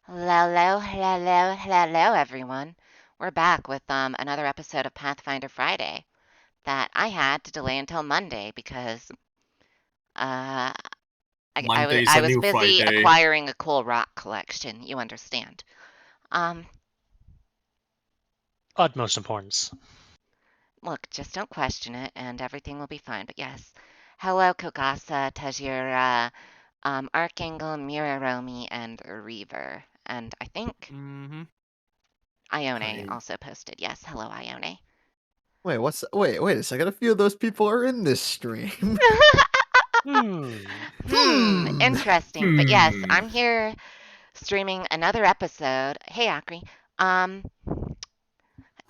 Hello, everyone. We're back with another episode of Pathfinder Friday that I had to delay until Monday because uh, Monday's I a was new busy Friday. acquiring a cool rock collection. You understand? Um, Utmost importance. Look, just don't question it, and everything will be fine. But yes, hello, Kokasa, Tajira, Archangel, Miraromi, and Reaver, and I think Mm-hmm. Ione Hi. also posted. Yes, hello, Ione. Wait a second. A few of those people are in this stream. Interesting. But yes, I'm here streaming another episode. Hey, Akri. Um,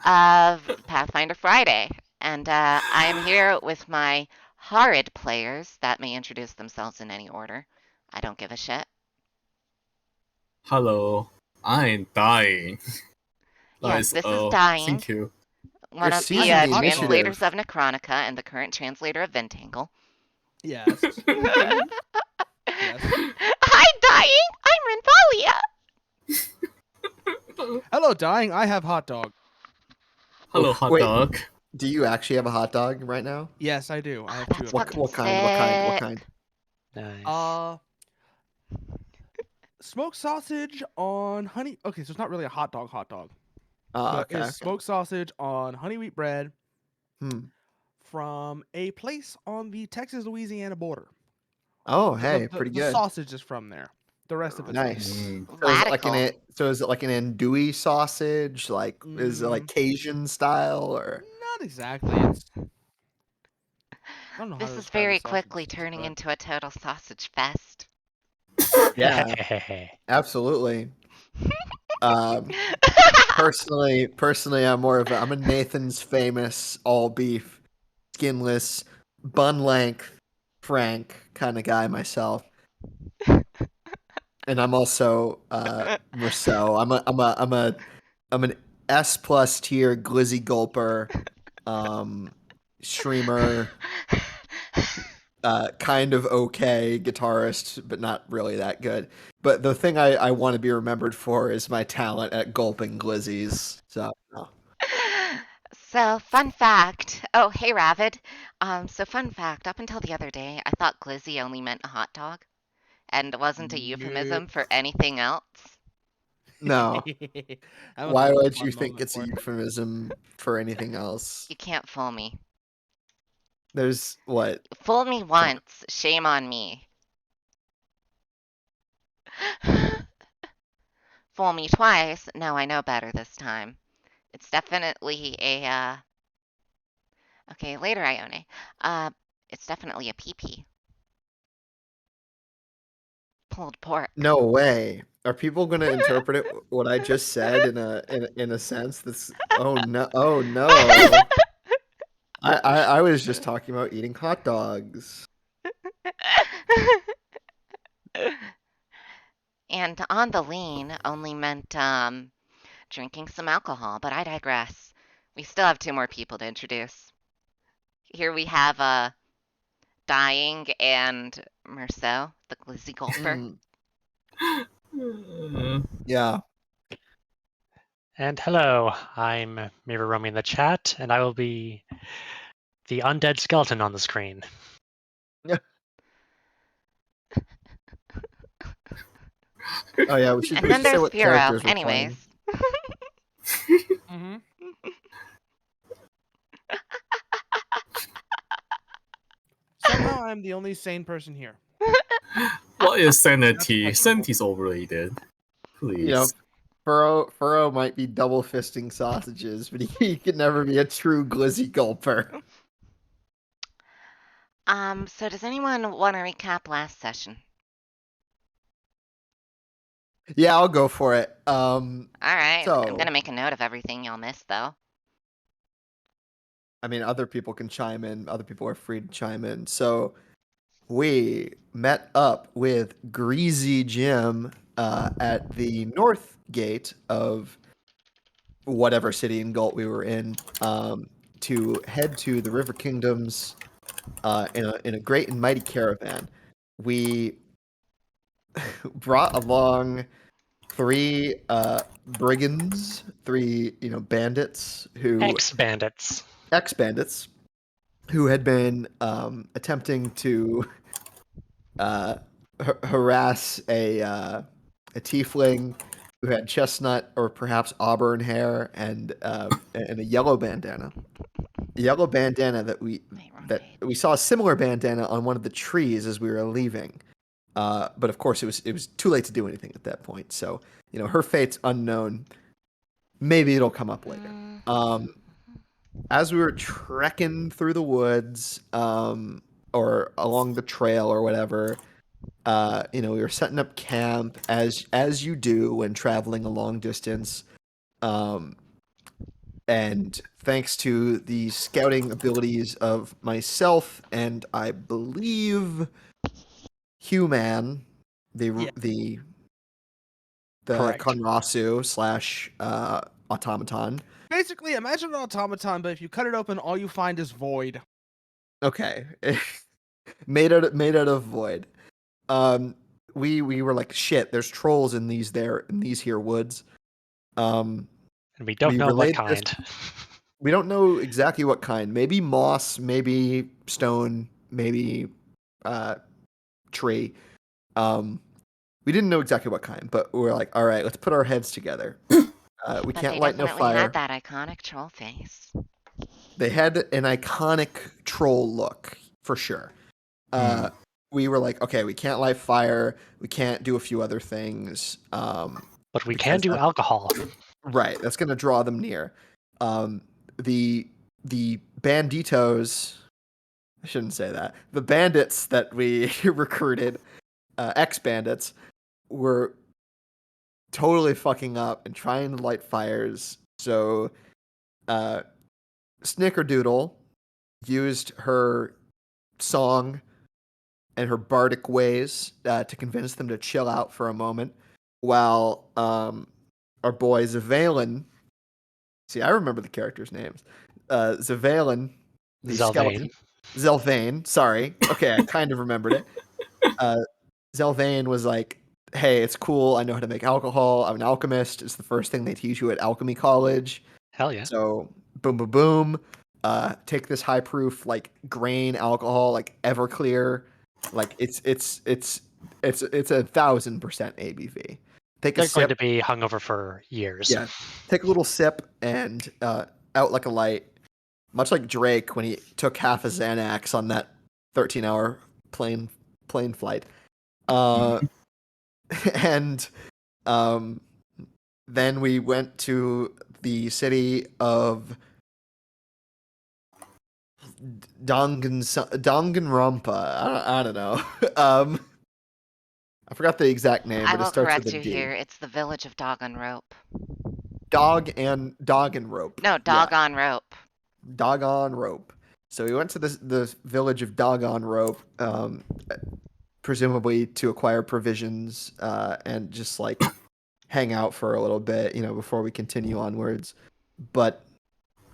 of Pathfinder Friday, and I am here with my horrid players that may introduce themselves in any order. I don't give a shit. Hello, I'm dying. Yes, this is Dying, Thank you. one You're of the seizing the translators initiative. of Necronica and the current translator of Vintangle. Yes. Yes. Hi, Dying. I'm Renvalia. Hello, dying. I have hot dog. Hello, Oh, hot wait. dog. Do you actually have a hot dog right now? Yes, I do. I have That's two of them. fucking What kind? What kind? What kind? Nice. Smoked sausage on honey. Okay, so it's not really a hot dog. But Okay. it's smoked sausage on honey wheat bread Hmm. from a place on the Texas-Louisiana border. Oh, hey, pretty the good. sausage is from there. The rest of it's Nice. So is it like Radical. So is it like an andouille sausage? Like is it like Cajun style or? Not exactly. It's I don't know how This to is describe very the sausage, quickly turning but into a total sausage fest. yeah, absolutely. Um, personally, I'm a Nathan's Famous all beef, skinless, bun length, frank kind of guy myself. And I'm also Merceau. I'm an S plus tier glizzy gulper, streamer, kind of okay guitarist, but not really that good. But the thing I want to be remembered for is my talent at gulping glizzies. So So, fun fact. Oh, hey, Ravid. So, fun fact. Up until the other day, I thought glizzy only meant a hot dog and wasn't a euphemism for anything else. no. Why would you think it's a euphemism for anything else? You can't fool me. There's what? Fool me once, shame on me. Fool me twice, now I know better this time. It's definitely a, okay, later, Ione. It's definitely a pee-pee. Pulled pork. No way. Are people going to interpret it what I just said in a sense that's oh no. I was just talking about eating hot dogs. And on the lean only meant drinking some alcohol, but I digress. We still have two more people to introduce. Here we have Dying and Merceau, the glizzy gulper. Yeah. And hello, I'm Miraromi in the chat, and I will be the undead skeleton on the screen. Oh yeah, we should And then say there's what Firo. characters we're Anyways. playing. Somehow I'm the only sane person here. What is sanity? Sanity's overrated. Please. You know, Furrow might be double fisting sausages, but he could never be a true glizzy gulper. So does anyone want to recap last session? Yeah, I'll go for it. All right, so, I'm gonna make a note of everything y'all missed, though. I mean, other people can chime in. Other people are free to chime in. So, we met up with Greasy Jim at the north gate of whatever city in Galt we were in to head to the River Kingdoms in a great and mighty caravan. We brought along three brigands, three bandits Ex-bandits. ex-bandits who had been attempting to harass a tiefling who had chestnut or perhaps auburn hair and a yellow bandana. A yellow bandana that Wait, wrong that page. we saw a similar bandana on one of the trees as we were leaving. But of course, it was too late to do anything at that point. So her fate's unknown. Maybe it'll come up later. As we were trekking through the woods, or along the trail or whatever, we were setting up camp as you do when traveling a long distance. And thanks to the scouting abilities of myself and I believe Human, the Correct. Konrasu slash automaton. Basically, imagine an automaton, but if you cut it open, all you find is void. Okay, made out of void. We were like, shit. There's trolls in these here woods. And we don't know what kind. We don't know exactly what kind. Maybe moss, maybe stone, maybe tree. We didn't know exactly what kind, but we were like, all right, let's put our heads together. We But can't they light no definitely fire. had that iconic troll face. They had an iconic troll look for sure. We were like, okay, we can't light fire. We can't do a few other things. But we can do alcohol. Right, that's going to draw them near. The banditos. I shouldn't say that. The bandits that we recruited, ex-bandits, were totally fucking up and trying to light fires. So, Snickerdoodle used her song and her bardic ways to convince them to chill out for a moment, while our boy Zavalen. See, I remember the characters' names. Zavalen, the skeleton. Zelvain, sorry. Okay, I kind of remembered it. Zelvain was like, hey, it's cool. I know how to make alcohol. I'm an alchemist. It's the first thing they teach you at alchemy college. Hell yeah. So, boom, boom, boom. Take this high proof, like, grain alcohol, like Everclear. Like, it's 1,000% ABV. Take a They're going sip. to be hungover for years. Yeah. Take a little sip and out like a light. Much like Drake when he took half a Xanax on that 13-hour plane flight. And then we went to the city of Danganronpa. I don't know. I forgot the exact name, I but it will starts correct with a you D. here. It's the village of Dog on Rope. Dog and Rope. No, Dog on Rope. Dog on Rope. So we went to the village of Dog on Rope, presumably to acquire provisions and just like hang out for a little bit, before we continue onwards. But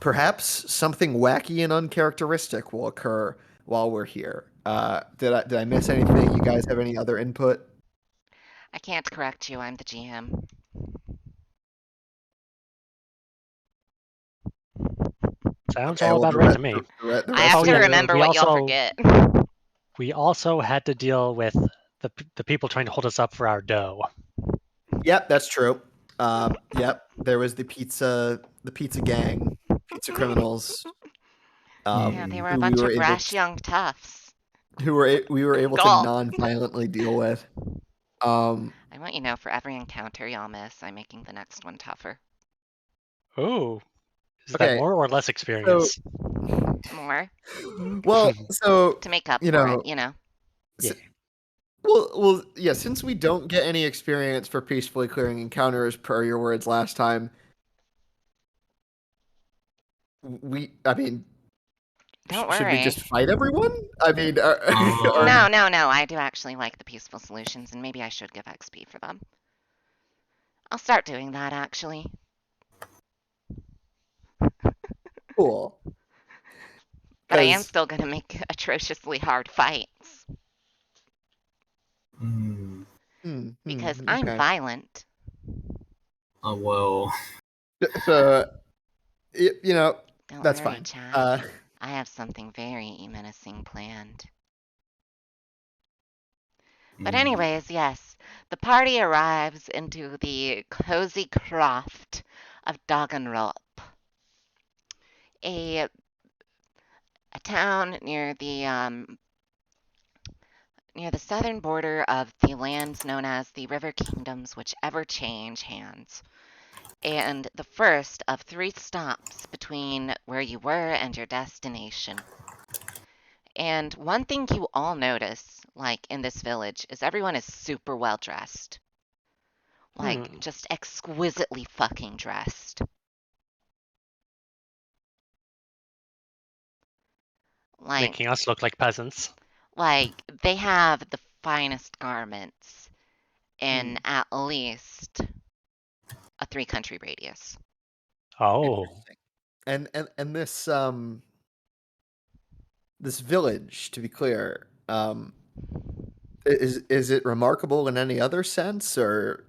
perhaps something wacky and uncharacteristic will occur while we're here. Did I miss anything? You guys have any other input? I can't correct you. I'm the GM. Sounds Okay, all well, about right to me. The I rest have of to you- remember what you'll forget. We also had to deal with the people trying to hold us up for our dough. Yep, that's true. Yep, there was the pizza gang, pizza criminals. Yeah, they were a who bunch we were of able brash young toughs. we were able to Gulp. non-violently deal with. I want you to know for every encounter y'all miss, I'm making the next one tougher. Oh, is Okay, that more or less experience? More. Well, so To make up for it, Yeah. Well, yeah. Since we don't get any experience for peacefully clearing encounters per your words last time, I mean, Don't should we worry. just fight everyone? I mean, No, I do actually like the peaceful solutions, and maybe I should give XP for them. I'll start doing that, actually. Cool. But I am still going to make atrociously hard fights. Because I'm Okay. violent. Well, So, you know, Don't that's worry, fine. Chad. I have something very menacing planned. But anyways, yes, the party arrives into the cozy croft of Dagenrop, a a town near the southern border of the lands known as the River Kingdoms, which ever change hands, and the first of 3 stops between where you were and your destination. And one thing you all notice, like in this village, is everyone is super well dressed. Like, just exquisitely fucking dressed. Making Like, us look like peasants. like they have the finest garments in Hmm. at least a 3-country radius. Oh. Interesting. And this village, to be clear, is it remarkable in any other sense, or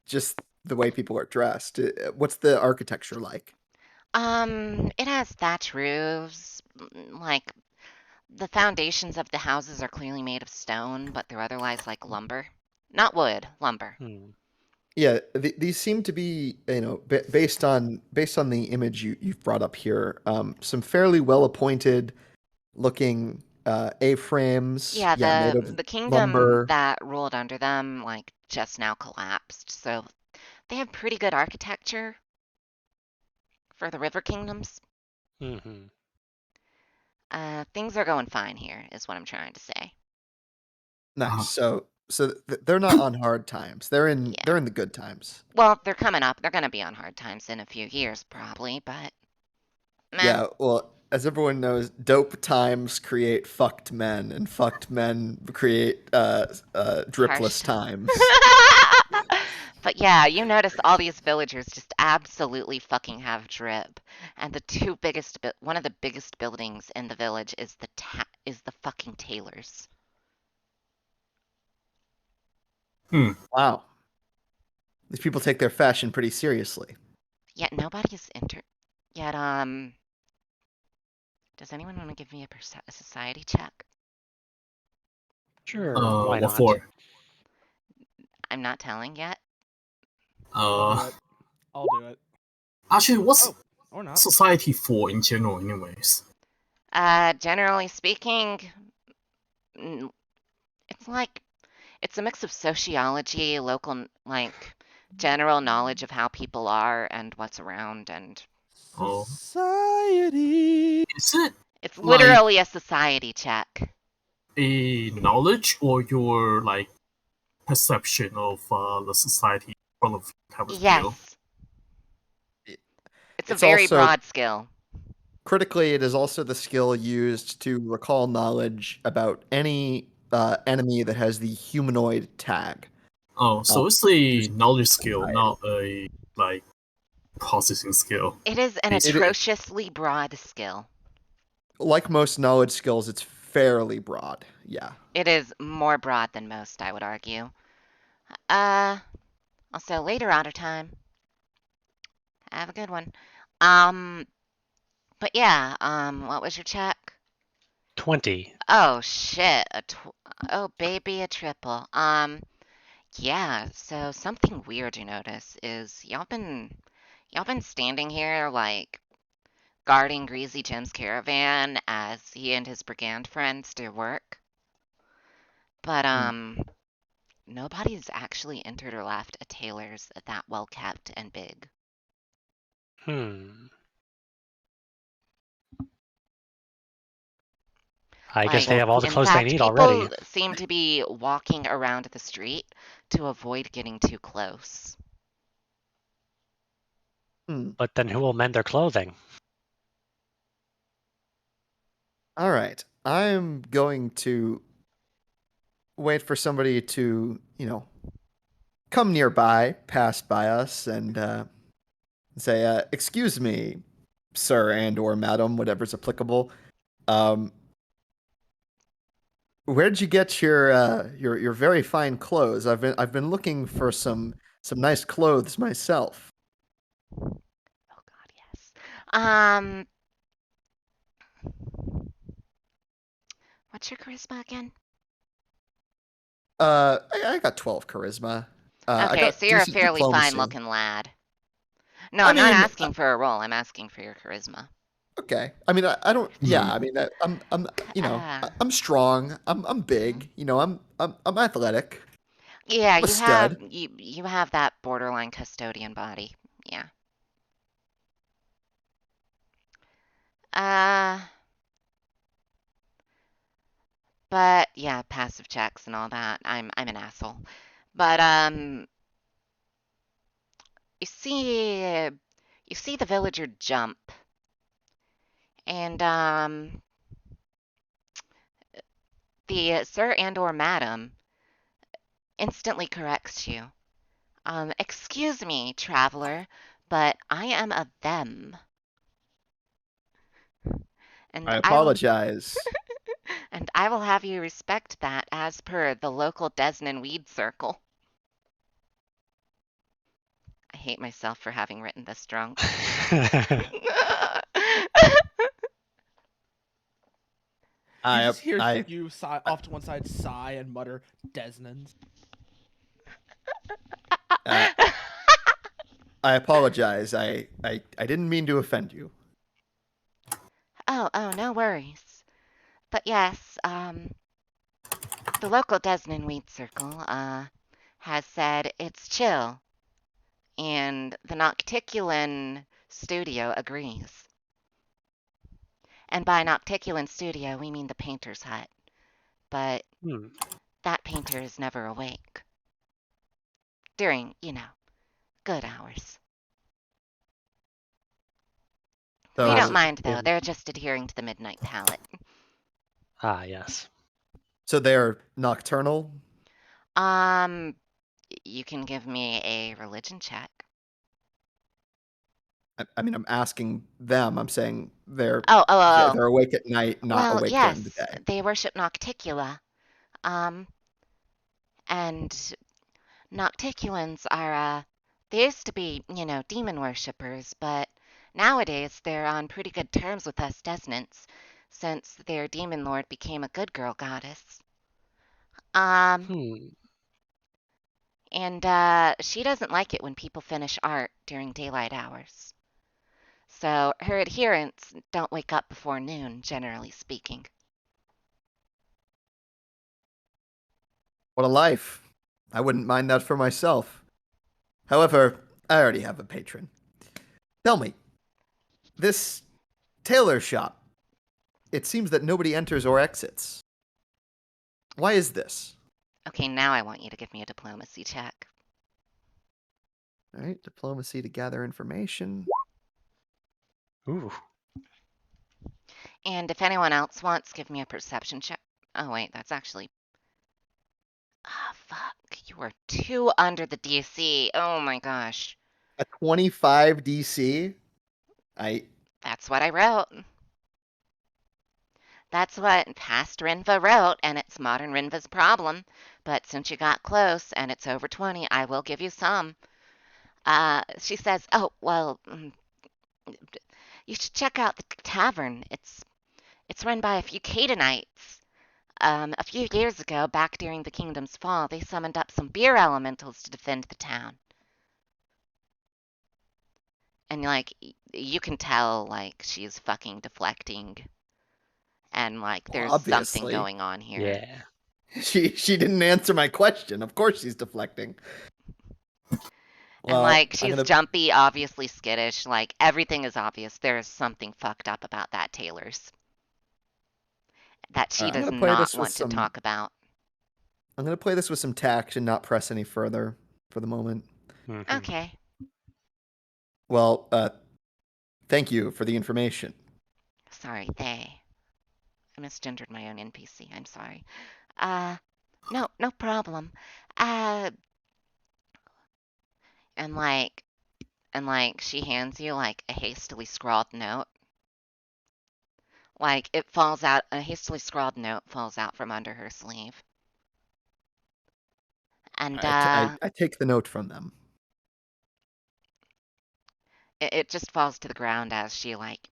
just the way people are dressed? What's the architecture like? It has thatch roofs. Like, the foundations of the houses are clearly made of stone, but they're otherwise like lumber. Not wood, lumber. Yeah, these seem to be, based on the image you've brought up here, some fairly well appointed looking A-frames, Yeah, yeah, made of the kingdom lumber. that ruled under them, like, just now collapsed, so they have pretty good architecture for the river kingdoms. Mm-hmm. Things are going fine here, is what I'm trying to say. Nice. So they're not on hard times. They're in Yeah. they're in the good times. Well, they're coming up. They're gonna be on hard times in a few years, probably, but meh. Yeah, well, as everyone knows, dope times create fucked men, and fucked men create Harsh dripless time. times. But yeah, you notice all these villagers just absolutely fucking have drip. And one of the biggest buildings in the village is the fucking tailors. Wow. These people take their fashion pretty seriously. Yet nobody's Yet, does anyone want to give me a society check? Sure, why What not? for? I'm not telling yet. I'll do Uh, it. I'll do it. actually, what's Oh, or not. society for in general, anyways? Generally speaking, it's like it's a mix of sociology, local, like general knowledge of how people are and what's around, and Oh, Society. is it it's like literally a society check. a knowledge or your like perception of the society in front of you type of deal? Yes, it's a It's very also broad skill. critically, it is also the skill used to recall knowledge about any enemy that has the humanoid tag. Oh, Uh, so it's a used knowledge in skill, society. not a like processing skill. It is an Basically. atrociously broad skill. Like most knowledge skills, it's fairly broad. Yeah. It is more broad than most, I would argue. Uh, Also later out of time. Have a good one. Um, but yeah, what was your check? 20. Oh shit, oh baby, a triple. Yeah, so something weird you notice is y'all been standing here like guarding Greasy Jim's caravan as he and his brigand friends do work. But nobody's actually entered or left a tailor's that well kept and big. I guess they Like, have all the in clothes they fact, need already. people seem to be walking around the street to avoid getting too close. But then who will mend their clothing? All right. I'm going to wait for somebody to, come nearby, pass by us, and say, "Excuse me, sir and or madam, whatever's applicable. Um, Where'd you get your very fine clothes? I've been looking for some nice clothes myself. Oh God, yes. Um, what's your charisma again? I got 12 charisma. I Okay, so got you're a decent fairly diplomacy. fine-looking lad. No, I I'm not mean, asking for a roll. I'm asking for your charisma. okay. I mean, I don't. Yeah. I mean, Uh, I'm strong. I'm mhm. big. I'm athletic. Yeah, I'm a stud. you have that borderline custodian body. Yeah. Uh, but yeah, passive checks and all that. I'm an asshole. But you see you see the villager jump, and the sir and or madam instantly corrects you. Excuse me, traveler, but I am a them, and I I will apologize. and I will have you respect that as per the local Desnan weed circle. I hate myself for having written this drunk. You I just hear I you sigh off to one side, sigh and mutter, Desnans. uh, I apologize. I didn't mean to offend you. Oh, no worries. But yes, the local Desnan weed circle, has said it's chill, and the Nocticulan studio agrees. And by Nocticulan studio, we mean the painter's hut. But Hmm. that painter is never awake. During, good hours. We don't So Ah, mind, though. in They're just adhering to the midnight palette. yes. so they're nocturnal. Um, you can give me a religion check. I mean, I'm asking them. I'm saying Oh, oh, they're oh. they're awake at night, not Well, awake during the yes, day. they worship Nocticula. Um, and Nocticulans are, they used to be, demon worshippers, but nowadays they're on pretty good terms with us Desnants, since their demon lord became a good girl goddess. Um, Hmm. and, she doesn't like it when people finish art during daylight hours. So her adherents don't wake up before noon, generally speaking. What a life! I wouldn't mind that for myself. However, I already have a patron. Tell me, this tailor shop. It seems that nobody enters or exits. Why is this? Okay, now I want you to give me a diplomacy check. All right, diplomacy to gather information. Ooh. And if anyone else wants, give me a perception check. Oh, wait, that's actually. Ah, fuck. You were 2 under the DC. Oh my gosh. A 25 DC. I That's what I wrote. That's what past Rinva wrote, and it's modern Rinva's problem. But since you got close and it's over 20, I will give you some. She says, oh, well, you should check out the tavern. It's run by a few Canaanites. A few years ago, back during the kingdom's fall, they summoned up some beer elementals to defend the town. And like you can tell like she's fucking deflecting and like there's something obviously going on here. Yeah. she didn't answer my question. Of course she's deflecting. And Well, like I'm she's gonna jumpy, obviously skittish, like everything is obvious. There is something fucked up about that Taylor's that all she right, I'm does gonna play not this with want to some. talk about. I'm gonna play this with some tact and not press any further for the moment. Hmm. Okay. Well, thank you for the information. Sorry, they. I misgendered my own NPC. I'm sorry. Uh no problem. Uh and like and like she hands you like a hastily scrawled note. Like, it falls out, a hastily scrawled note falls out from under her sleeve. And, I take the note from them. it just falls to the ground as she, like,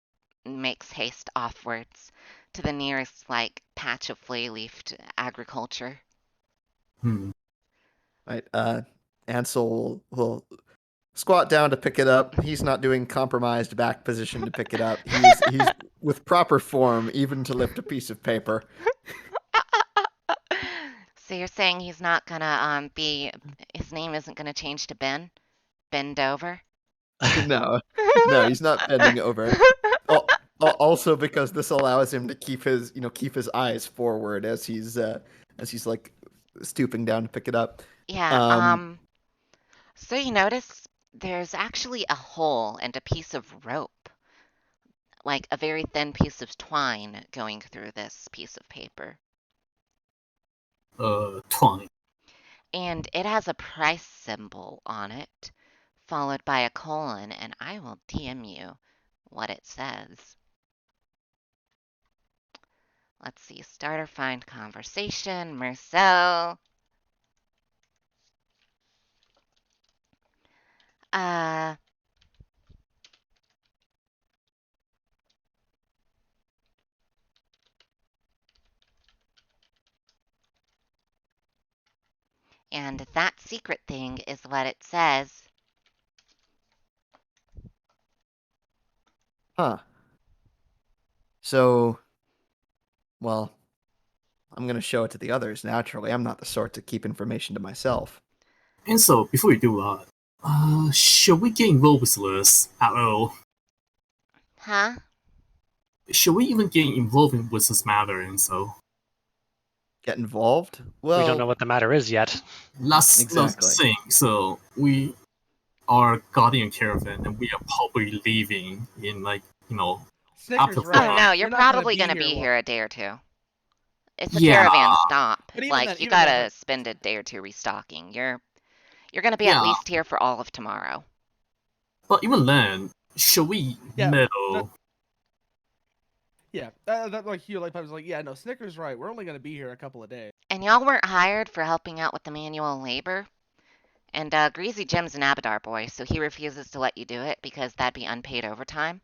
makes haste offwards to the nearest, like, patch of flea-leafed agriculture. Right. Ansel will squat down to pick it up. He's not doing compromised back position to pick it up. He's with proper form, even to lift a piece of paper. So you're saying he's not gonna his name isn't gonna change to Ben? Bend over? No, no, he's not bending over. Also, because this allows him to keep his eyes forward as he's like stooping down to pick it up. Yeah, so you notice there's actually a hole and a piece of rope, like a very thin piece of twine going through this piece of paper. Twine. And it has a price symbol on it, followed by a colon, and I will DM you what it says. Let's see, start or find conversation, Marcel. Uh, and that secret thing is what it says. Huh. So, well, I'm gonna show it to the others. Naturally, I'm not the sort to keep information to myself. And so, before we do that, should we get involved with this at all? Huh? Should we even get involved with this matter? And so, Get involved? Well, We don't know what the matter is yet. let's Exactly. think. So we are guarding a caravan, and we are probably leaving in Snickers, after right? Oh no, You're you're not gonna probably be gonna here be long. here a day or two. It's a Yeah. caravan stop. But even Like, then- you even then, gotta like- spend a day or two restocking. You're gonna be Yeah. at least here for all of tomorrow. But even then, should we Yeah, meddle? Yeah, that like Hugh like was like, yeah, no, Snickers, right? We're only gonna be here a couple of days. And y'all weren't hired for helping out with the manual labor. And Greasy Jim's an Abadar boy, so he refuses to let you do it because that'd be unpaid overtime.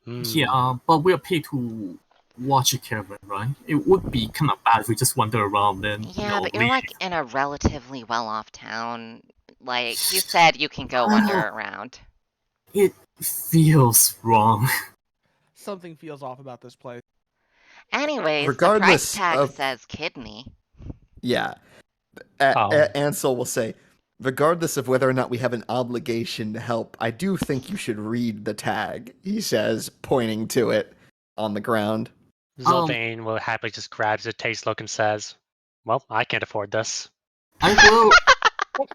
Yeah, but we are paid to watch a caravan, right? It would be kind of bad if we just wander around and Yeah, but you're leave. like in a relatively well-off town. Like, he said you can go wander around. It feels wrong. Something feels off about this place. Anyways, the Regardless price tag of- says kidney. yeah. Oh. Ansel will say, regardless of whether or not we have an obligation to help, I do think you should read the tag, he says, pointing to it on the ground. Zylvain will happily just grabs a taste look and says, well, I can't afford this. I will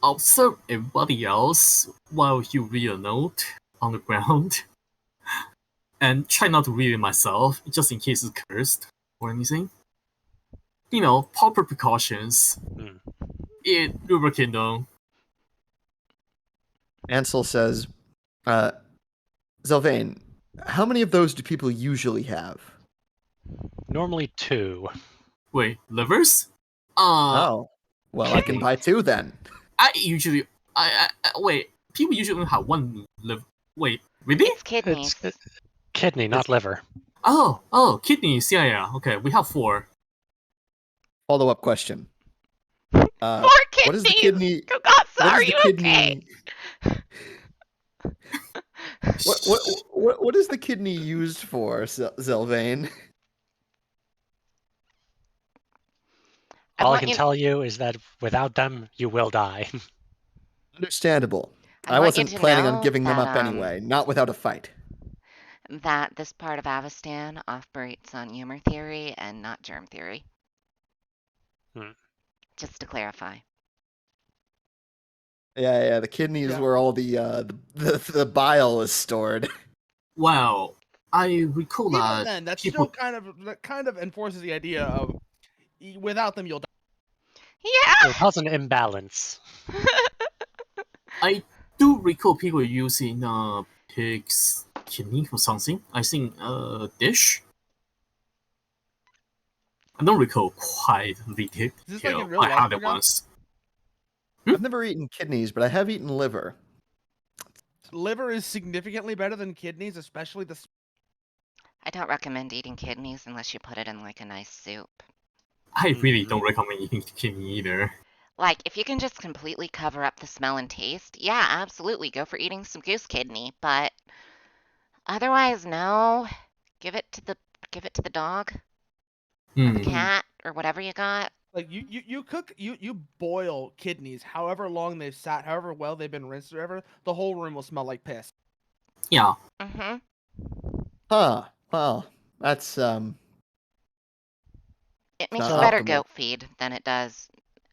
observe everybody else while you read a note on the ground. And try not to read it myself, just in case it's cursed or anything. Proper precautions. It lubricant though. Ansel says, Zelvain, how many of those do people usually have? Normally 2. Wait, livers? Oh. Well, I can buy 2 then. Wait, people usually only have 1 liver. Wait, really? It's kidneys. It's kidney, not liver. Oh, kidneys, yeah. Okay, we have 4. Follow-up question. 4 kidneys! What is the kidney? Oh God, What are is the you okay? kidney? What is the kidney used for, Zelvain? All I can tell you is that without them, you will die. Understandable. I I want you wasn't to planning know on giving them that, up anyway, not without a fight. That this part of Avestan operates on humor theory and not germ theory. Just to clarify. Yeah, the kidneys Yeah. where all the bile is stored. Wow, I recall Even that then, that people. still kind of enforces the idea of without them you'll die. Yeah! It causes an imbalance. I do recall people using pigs kidney or something. I think dish. I don't recall quite the Is this like in detail. real I life, had it Morgan? once. I've never eaten kidneys, but I have eaten liver. Liver is significantly better than kidneys, especially the. I don't recommend eating kidneys unless you put it in like a nice soup. I really don't recommend eating kidney either. Like, if you can just completely cover up the smell and taste, yeah, absolutely, go for eating some goose kidney. But otherwise, no. Give it to the dog or the Hmm. cat or whatever you got. Like you boil kidneys, however long they've sat, however well they've been rinsed or ever, the whole room will smell like piss. Yeah. Mm-hmm. Huh. Well, that's It makes not So- better optimal. goat feed than it does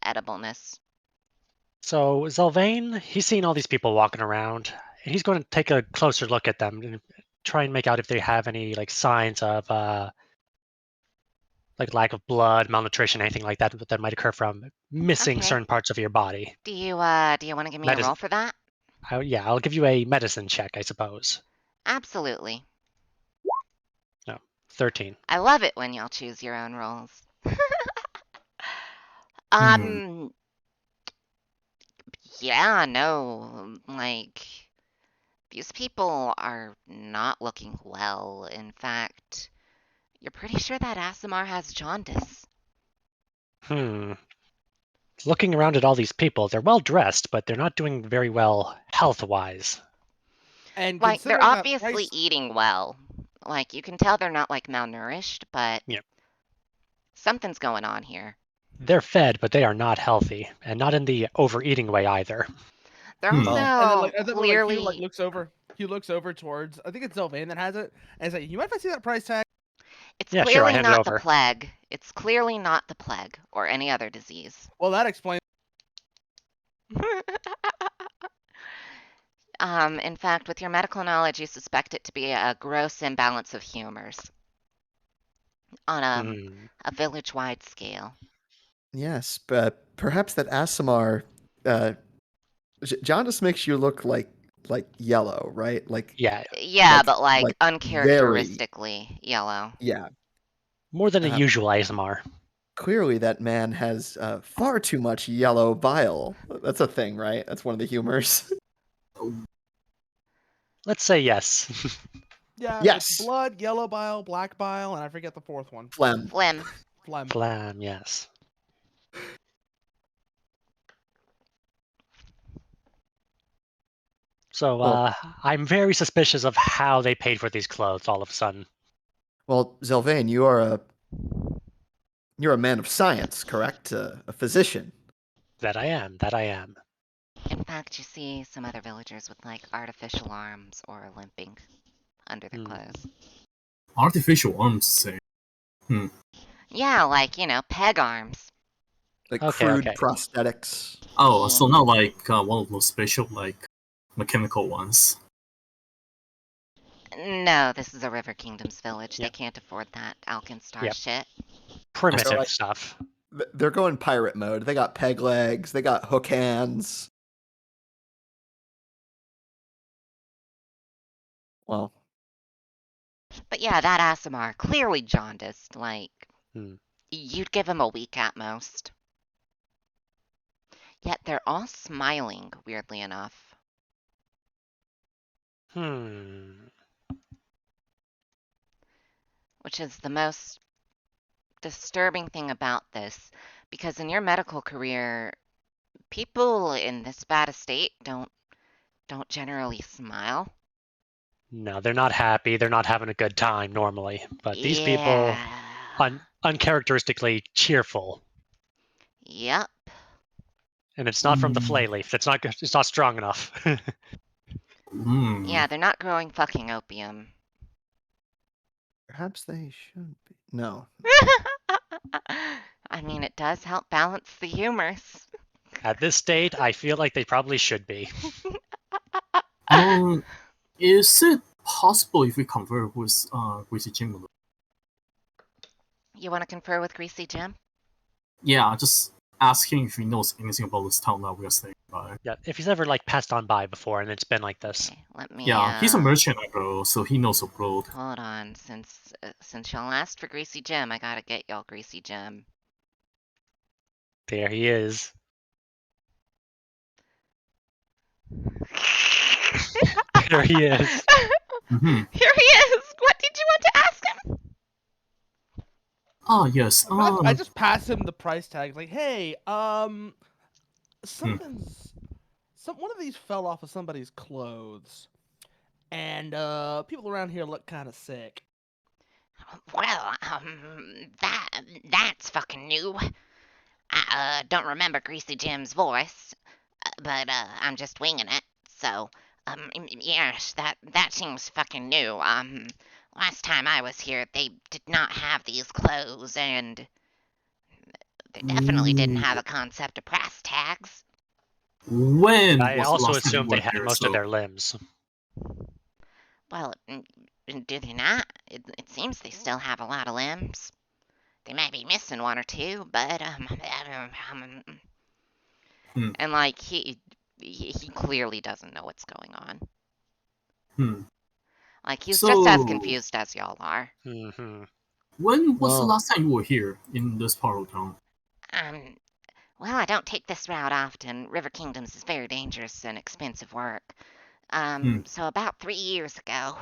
edibleness. So Zelvain, he's seen all these people walking around, and he's going to take a closer look at them and try and make out if they have any like signs of like lack of blood, malnutrition, anything like that that might occur from missing Okay. certain parts of your body. Do you want to give me a Medicine. roll for that? Yeah, I'll give you a medicine check, I suppose. Absolutely. No, 13. I love it when y'all choose your own roles. Hmm. Yeah, no, like, these people are not looking well. In fact, you're pretty sure that Asimar has jaundice. Looking around at all these people, they're well dressed, but they're not doing very well health-wise. And Like, they're considering that obviously price, eating well. Like, you can tell they're not, like, malnourished, but Yep. something's going on here. They're fed, but they are not healthy, and not in the overeating way either. They're Hmm. also and then like clearly... Hugh looks over. Hugh looks over towards. I think it's Zelvain that has it, and is like, "You mind if I see that price tag?" It's Yeah, sure, I clearly hand it not the over. plague. It's clearly not the plague or any other disease. Well, that explains. In fact, with your medical knowledge, you suspect it to be a gross imbalance of humors on a village-wide scale. Yes, but perhaps that Asimar, jaundice makes you look like yellow, right? Like Yeah, Yeah, but like very uncharacteristically yellow. yeah. more than a Uh, usual ASMR. Clearly, that man has far too much yellow bile. That's a thing, right? That's one of the humors. Let's say yes. Yeah, Yes. it's blood, yellow bile, black bile, and I forget the fourth one. Phlegm. Phlegm. Phlegm. Phlegm, yes. So Well- I'm very suspicious of how they paid for these clothes all of a sudden. Well, Zelvain, you're a man of science, correct? A physician. That I am. In fact, you see some other villagers with like artificial arms or limping under their clothes. Artificial arms, say. Yeah, like, peg arms. Like Okay, crude okay. prosthetics. Oh, Yeah. so not like one of those special, like, mechanical ones. No, this is a River Kingdoms village. They Yep. can't afford that Alkenstar Yep. shit. Primitive like- stuff. They're going pirate mode. They got peg legs. They got hook hands. Well, But yeah, that Asimar, clearly jaundiced. Like, Hmm. you'd give him a week at most. Yet they're all smiling, weirdly enough. Which is the most disturbing thing about this, because in your medical career, people in this bad a state don't generally smile. No, they're not happy. They're not having a good time normally. But these people, Yeah. uncharacteristically cheerful. Yep. And it's not from the Mm. flay leaf. It's not strong enough. Yeah, they're not growing fucking opium. perhaps they should be. No. I mean, it does help balance the humors. At this state, I feel like they probably should be. Is it possible if we convert with Greasy Jim? You want to confer with Greasy Jim? Yeah, just asking if he knows anything about this town that we are staying by. Yeah, if he's ever like passed on by before and it's been like this. Okay, let me. Yeah, he's a merchant, bro, so he knows the road. Hold on, since y'all asked for Greasy Jim, I gotta get y'all Greasy Jim. There he is. There he is. Mm-hmm. Here he is. What did you want to ask him? Ah, yes. I just pass him the price tag. Like, hey, something's one of these fell off of somebody's clothes, and people around here look kind of sick. Well, that's fucking new. I don't remember Greasy Jim's voice, but I'm just winging it. So, yes, that seems fucking new. Last time I was here, they did not have these clothes, and they definitely didn't have a concept of price tags. When I was the also last time you assumed they were had here? most So of their limbs. Well, do they not? It seems they still have a lot of limbs. They might be missing one or two, but and like he clearly doesn't know what's going on. Like he's just as So- confused as y'all are. Mm-hmm. when was the Well- last time you were here in this part of town? Well, I don't take this route often. River Kingdoms is very dangerous and expensive work. So about 3 years ago.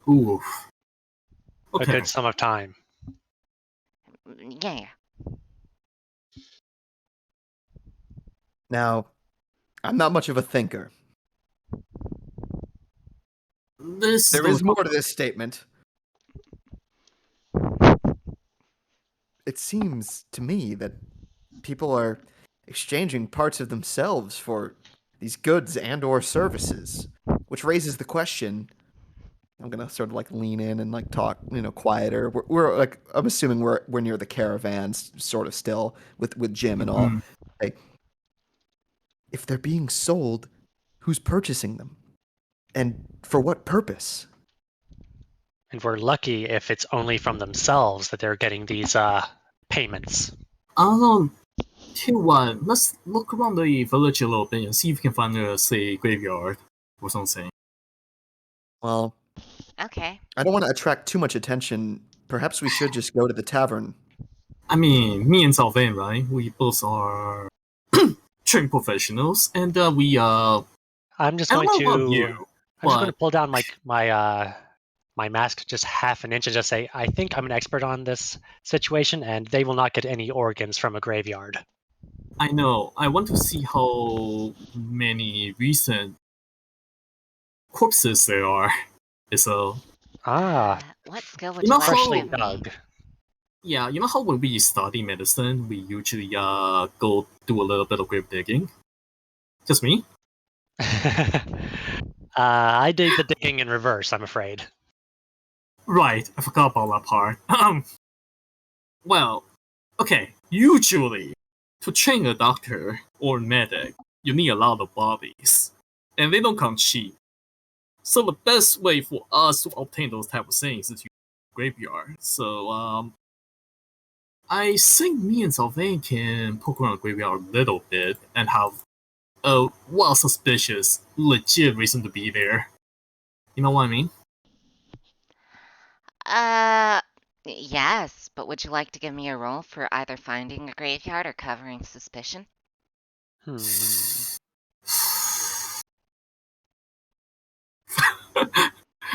Oof. A Okay. good sum of time. Yeah. Now, I'm not much of a thinker. This There is more to this statement. It seems to me that people are exchanging parts of themselves for these goods and or services, which raises the question. I'm gonna sort of like lean in and like talk, quieter. We're like, I'm assuming we're near the caravans, sort of still with Jim and all. Like, if they're being sold, who's purchasing them, and for what purpose? And we're lucky if it's only from themselves that they're getting these payments. Tell you what, let's look around the village a little bit and see if we can find a, say, graveyard or something. Well, Okay. I don't want to attract too much attention. Perhaps we should just go to the tavern. I mean, me and Salvain, right? We both are trained professionals, and we I'm just I going don't know about to. you, I'm just going but to pull down like my mask just half an inch and just say, I think I'm an expert on this situation, and they will not get any organs from a graveyard. I know I want to see how many recent corpses there are. So What skill would You you know like to freshly give me? dug. yeah, you know how when we study medicine, we usually go do a little bit of grave digging. Just me. I did the digging in reverse, I'm afraid. Right, I forgot about that part. Well, okay, usually, to train a doctor or medic, you need a lot of bodies. And they don't come cheap. So the best way for us to obtain those type of things is use graveyard. So, I think me and Sylvain can poke around the graveyard a little bit and have a well suspicious, legit reason to be there. You know what I mean? Yes, but would you like to give me a roll for either finding a graveyard or covering suspicion?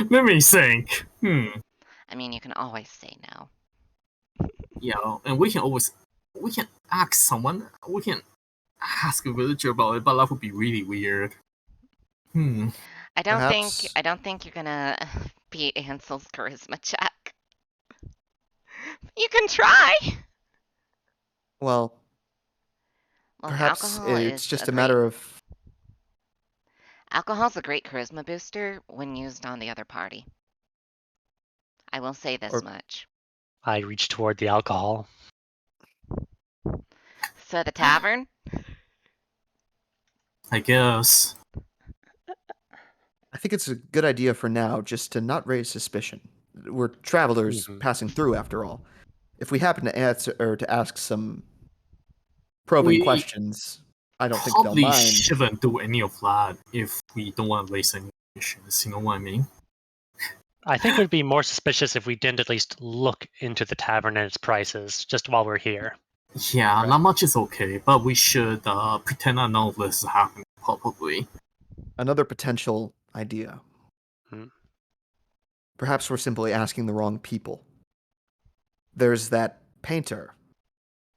Let me think. I mean, you can always say no. Yeah, and we can ask someone. We can ask a villager about it, but that would be really weird. I Perhaps. don't think you're gonna beat Ansel's charisma check. You can try. Well, Look, perhaps alcohol it's is just a a great matter of. alcohol's a great charisma booster when used on the other party. I will say this Or- much. I reached toward the alcohol. So the tavern? I guess. I think it's a good idea for now just to not raise suspicion. We're travelers Mhm. passing through, after all. If we happen to answer or to ask some probing We questions. I don't think they'll probably mind. shouldn't do any of that if we don't want to raise any issues. You know what I mean? I think it would be more suspicious if we didn't at least look into the tavern and its prices just while we're here. Yeah, Right. not much is okay, but we should pretend that none of this is happening, probably. Another potential idea. Hmm. Perhaps we're simply asking the wrong people. There's that painter.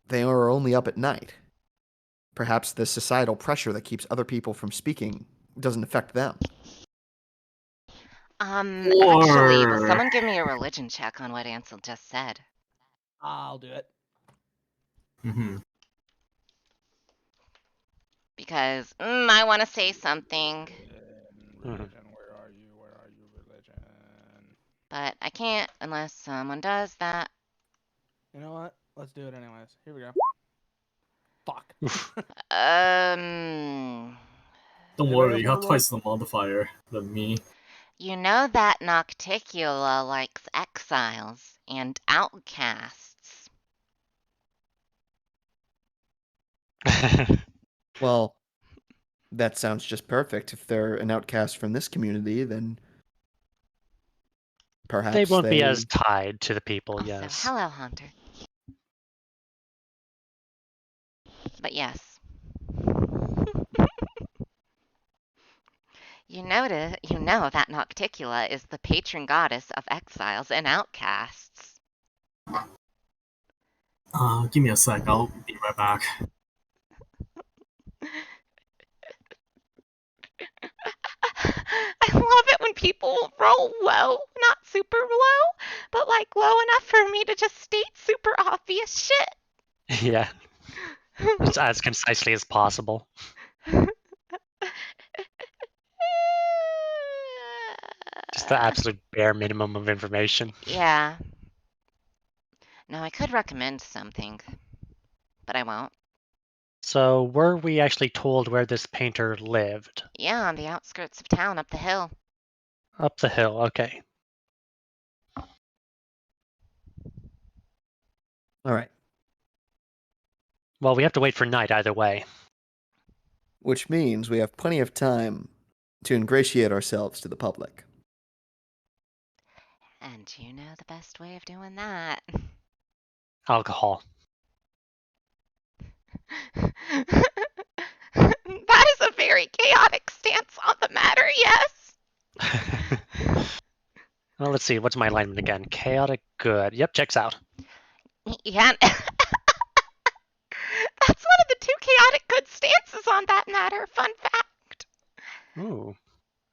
They are only up at night. Perhaps the societal pressure that keeps other people from speaking doesn't affect them. Actually, will Or someone give me a religion check on what Ansel just said? I'll do it. Mhm. Because I want to say something, Religion, where are you? Where are you, religion? but I can't unless someone does that. You know what? Let's do it anyways. Here we go. Fuck. Um, Don't Anybody worry, else you want have to roll? twice the modifier than me. you know that Nocticula likes exiles and outcasts. Well, that sounds just perfect. If they're an outcast from this community, then They perhaps won't be they. as tied to the people, Also, yes. hello, Hunter. But yes. You know that Nocticula is the patron goddess of exiles and outcasts. Give me a sec, I'll be right back. I love it when people roll low, not super low, but like low enough for me to just state super obvious shit. Yeah, just as concisely as possible. Just the absolute bare minimum of information. Yeah. No, I could recommend something, but I won't. So, were we actually told where this painter lived? Yeah, on the outskirts of town up the hill. Up the hill, okay. All right. Well, we have to wait for night either way. Which means we have plenty of time to ingratiate ourselves to the public. And you know the best way of doing that. Alcohol. That is a very chaotic stance on the matter, yes. Well, let's see. What's my alignment again? Chaotic good. Yep, checks out. Yeah. That's one of the two chaotic good stances on that matter. Fun fact. Ooh.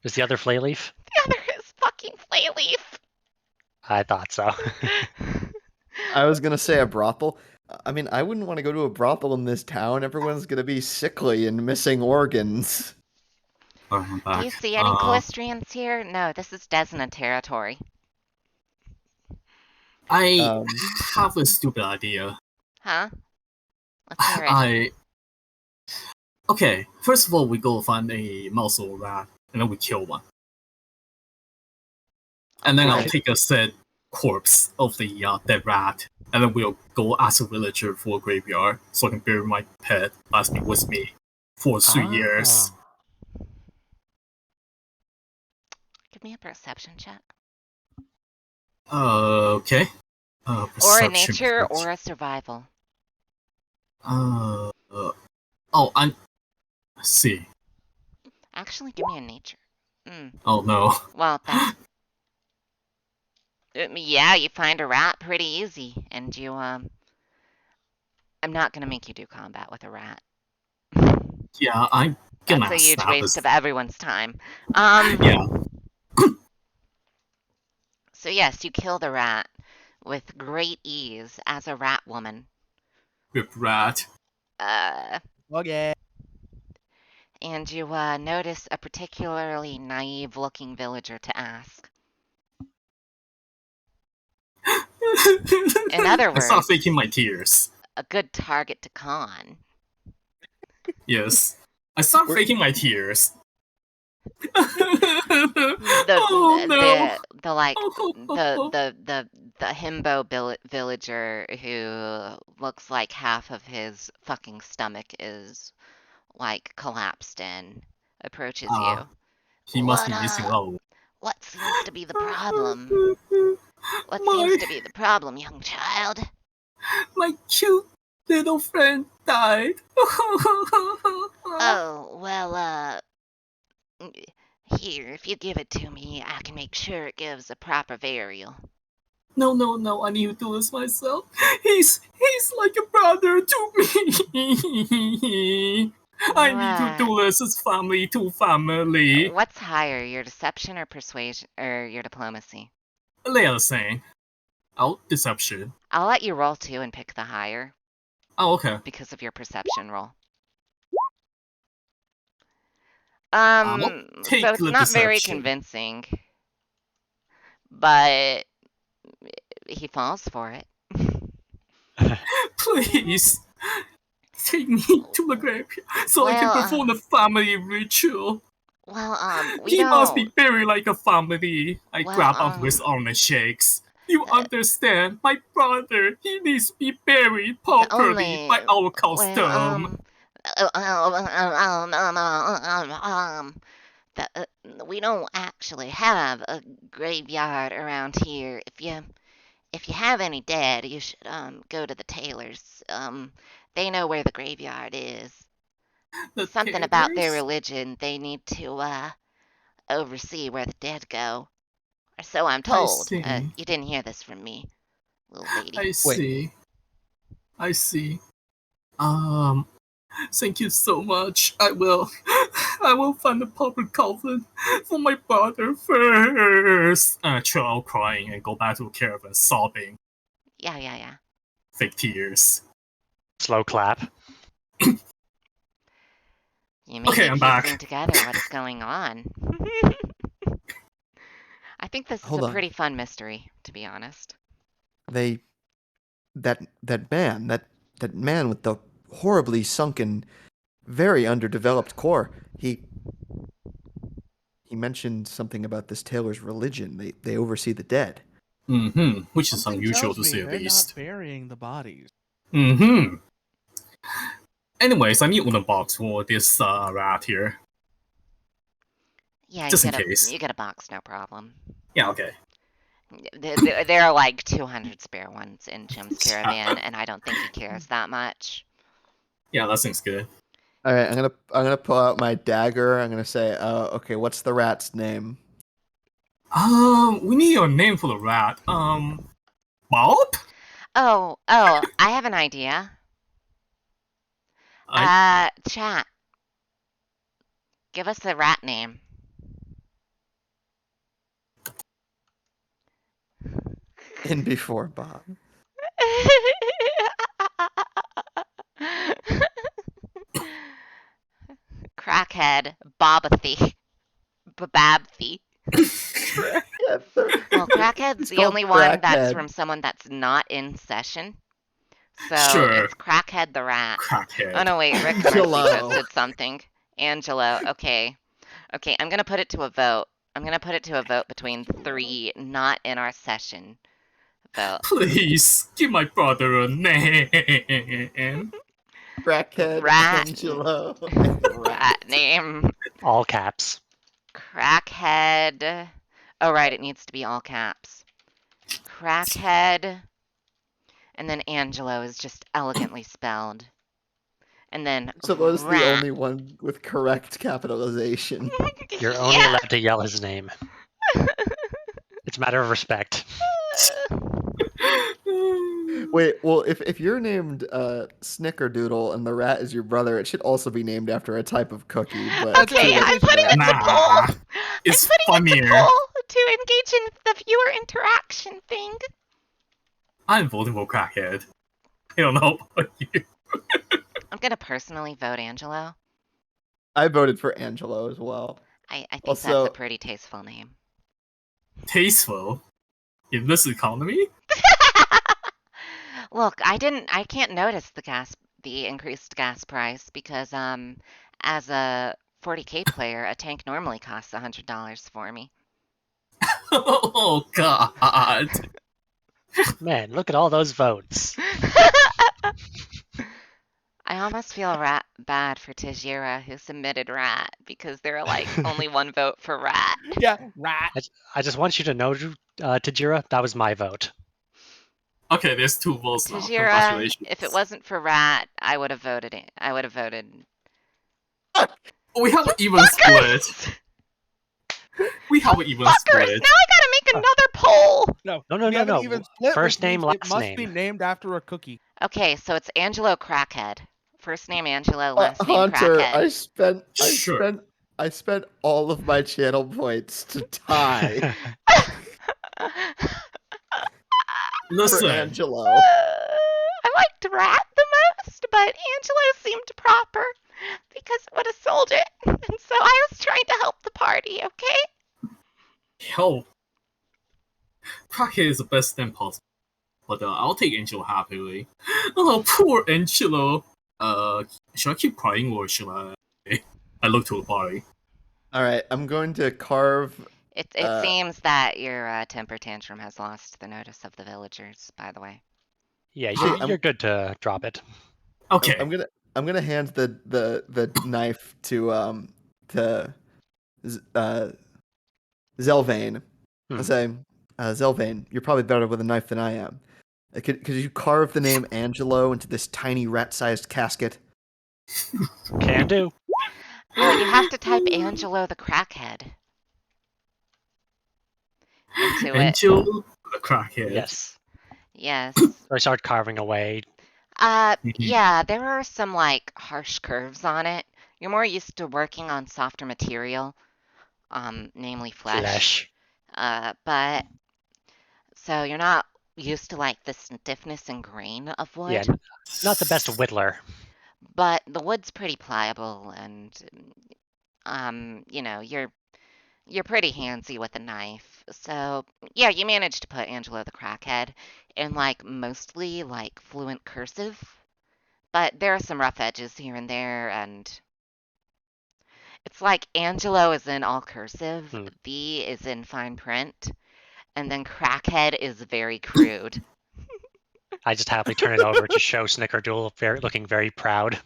Is the other flay leaf? The other is fucking Flayleaf. I thought so. I was gonna say a brothel. I mean, I wouldn't want to go to a brothel in this town. Everyone's gonna be sickly and missing organs. Alright, I'm Do back. you see any Callistrians here? No, this is Desna territory. I Um, have a stupid idea. Huh? Let's hear it. Okay, first of all, we go find a mouse or rat, and then we kill one. And then I'll Okay. take a said corpse of the dead rat, and then we'll go ask a villager for a graveyard so I can bury my pet that's been with me for 3 years. Give me a perception check. Okay. Or a Perception nature check. or a survival. Oh, let's see. Actually, give me a nature. Oh no. Well, that's... yeah, you find a rat pretty easy. And you, I'm not gonna make you do combat with a rat. Yeah, I'm gonna That's a huge stab waste this. of everyone's time. Yeah. So yes, you kill the rat with great ease as a rat woman. With rat. Okay. And you notice a particularly naive-looking villager to ask. In other I start words, faking my tears. a good target to con. Yes. I start faking my tears. The, Oh no. The like the himbo villager who looks like half of his fucking stomach is like collapsed in approaches you. He must What be missing out. what seems to be the problem? What seems My to be the problem, young child? my cute little friend died. Oh, well, here, if you give it to me, I can make sure it gives a proper burial. No, I need to do this myself. He's like a brother to me. I need to Uh, do this as family to family. what's higher, your deception or persuasion or your diplomacy? They are the same. Oh, deception. I'll let you roll two and pick the higher Oh, okay. because of your perception roll. I'll So take it's the not very deception. convincing, but he falls for it. Please take me to the graveyard so I can perform Well, the family ritual. we He must be don't. buried like a family. I Well, grab onto his arm and shakes. You uh, understand? My brother, he needs to be buried the properly only. by our Well, custom. the, we don't actually have a graveyard around here. If you have any dead, you should go to the tailors. They know where the graveyard is. The Something about their tailors? religion. They need to oversee where the dead go. Or so I'm I told. see. You didn't hear this from me, little lady. I Wait, see. I see. Um, Thank you so much. I will find the proper coffin for my brother first. Chill out crying and go back to the caravan sobbing. Yeah. Fake tears. Slow clap. You may Okay, be I'm piecing back. together what is going on. I think this is a hold on. pretty fun mystery, to be honest. They that man with the horribly sunken, very underdeveloped core. He mentioned something about this tailor's religion. They oversee the dead. Which is Something unusual tells to me say the they're not least. burying the bodies. Anyways, I need one box for this rat here. Yeah, Just in case. you get a box, no problem. Yeah, okay. There are like 200 spare ones in Jim's caravan, and I don't think he cares that much. Yeah, that seems good. All right, I'm gonna pull out my dagger. I'm gonna say, okay, what's the rat's name? We need a name for the rat. Bob? Oh, I have an idea. Chat, give us a rat name. In before Bob. Crackhead, Bobathy, Bababthy. Well, Crackhead's It's the called only one that's Crackhead. from someone that's not in session. So Sure. it's Crackhead the rat. Crackhead. Oh no, wait, Rick Mercy Angelo. posted something. Angelo, okay. Okay, I'm gonna put it to a vote. I'm gonna put it to a vote between three not in our session vote. Please, give my brother a name. Crackhead Rat. Angelo. Rat name. All caps. Crackhead. Oh right, it needs to be all caps. Crackhead. And then Angelo is just elegantly spelled. And then Angelo's the rat. only one with correct capitalization. You're only allowed to yell his name. It's a matter of respect. Wait, well, if you're named Snickerdoodle and the rat is your brother, it should also be named after a type of cookie. But it's too Okay, late I'm for putting that. it to poll. Nah, I'm it's putting it to funnier. poll to engage in the viewer interaction thing. I'm voting for Crackhead. I don't know about you. I'm gonna personally vote Angelo. I voted for Angelo as well. I think that's a Also, pretty tasteful name. Tasteful in this economy? Look, I can't notice the increased gas price because as a 40K player, a tank normally costs $100 for me. Oh God. Man, look at all those votes. I almost feel bad for Tajira who submitted Rat because there are like only one vote for Rat. Yeah, rat. I just want you to know, Tajira, that was my vote. Okay, there's 2 votes now. Tajira, Congratulations. if it wasn't for Rat, I would have voted it. I would have voted. We have You an even split. fuckers! We have an even Fuckers! split. Now I gotta make another poll. No, No, we no, have an no. even split, First which means name, it last must be name. named after a cookie. Okay, so it's Angelo Crackhead. First name Angelo, last name Hunter, Crackhead. Sure. I spent all of my channel points to tie for Listen, Angelo. I liked Rat the most, but Angelo seemed proper because it would have sold it. And so I was trying to help the party, okay? help. Crackhead is the best name possible. But I'll take Angelo happily. Oh, poor Angelo. Should I keep crying or should I look to the body? All right, I'm going to carve. It Uh, seems that your temper tantrum has lost the notice of the villagers, by the way. Yeah, Actually, you're good to drop it. Okay. I'm gonna hand the knife to Zelvain. Hmm. I'll say, Zelvain, you're probably better with a knife than I am. Could you carve the name Angelo into this tiny rat-sized casket? Can do. Well, you have to type Angelo the Crackhead into it. Angelo the Crackhead. Yes. Yes. Or start carving away. Yeah, there are some like harsh curves on it. You're more used to working on softer material, namely flesh. But so you're not used to like the stiffness and grain of Yeah, wood. not the best whittler. But the wood's pretty pliable and you know, you're pretty handsy with a knife. So, yeah, you managed to put Angelo the Crackhead in like mostly like fluent cursive. But there are some rough edges here and there, and it's like Angelo is in all cursive, Hmm. V is in fine print, and then Crackhead is very crude. I just happily turn it over to show Snickerdoodle looking very proud.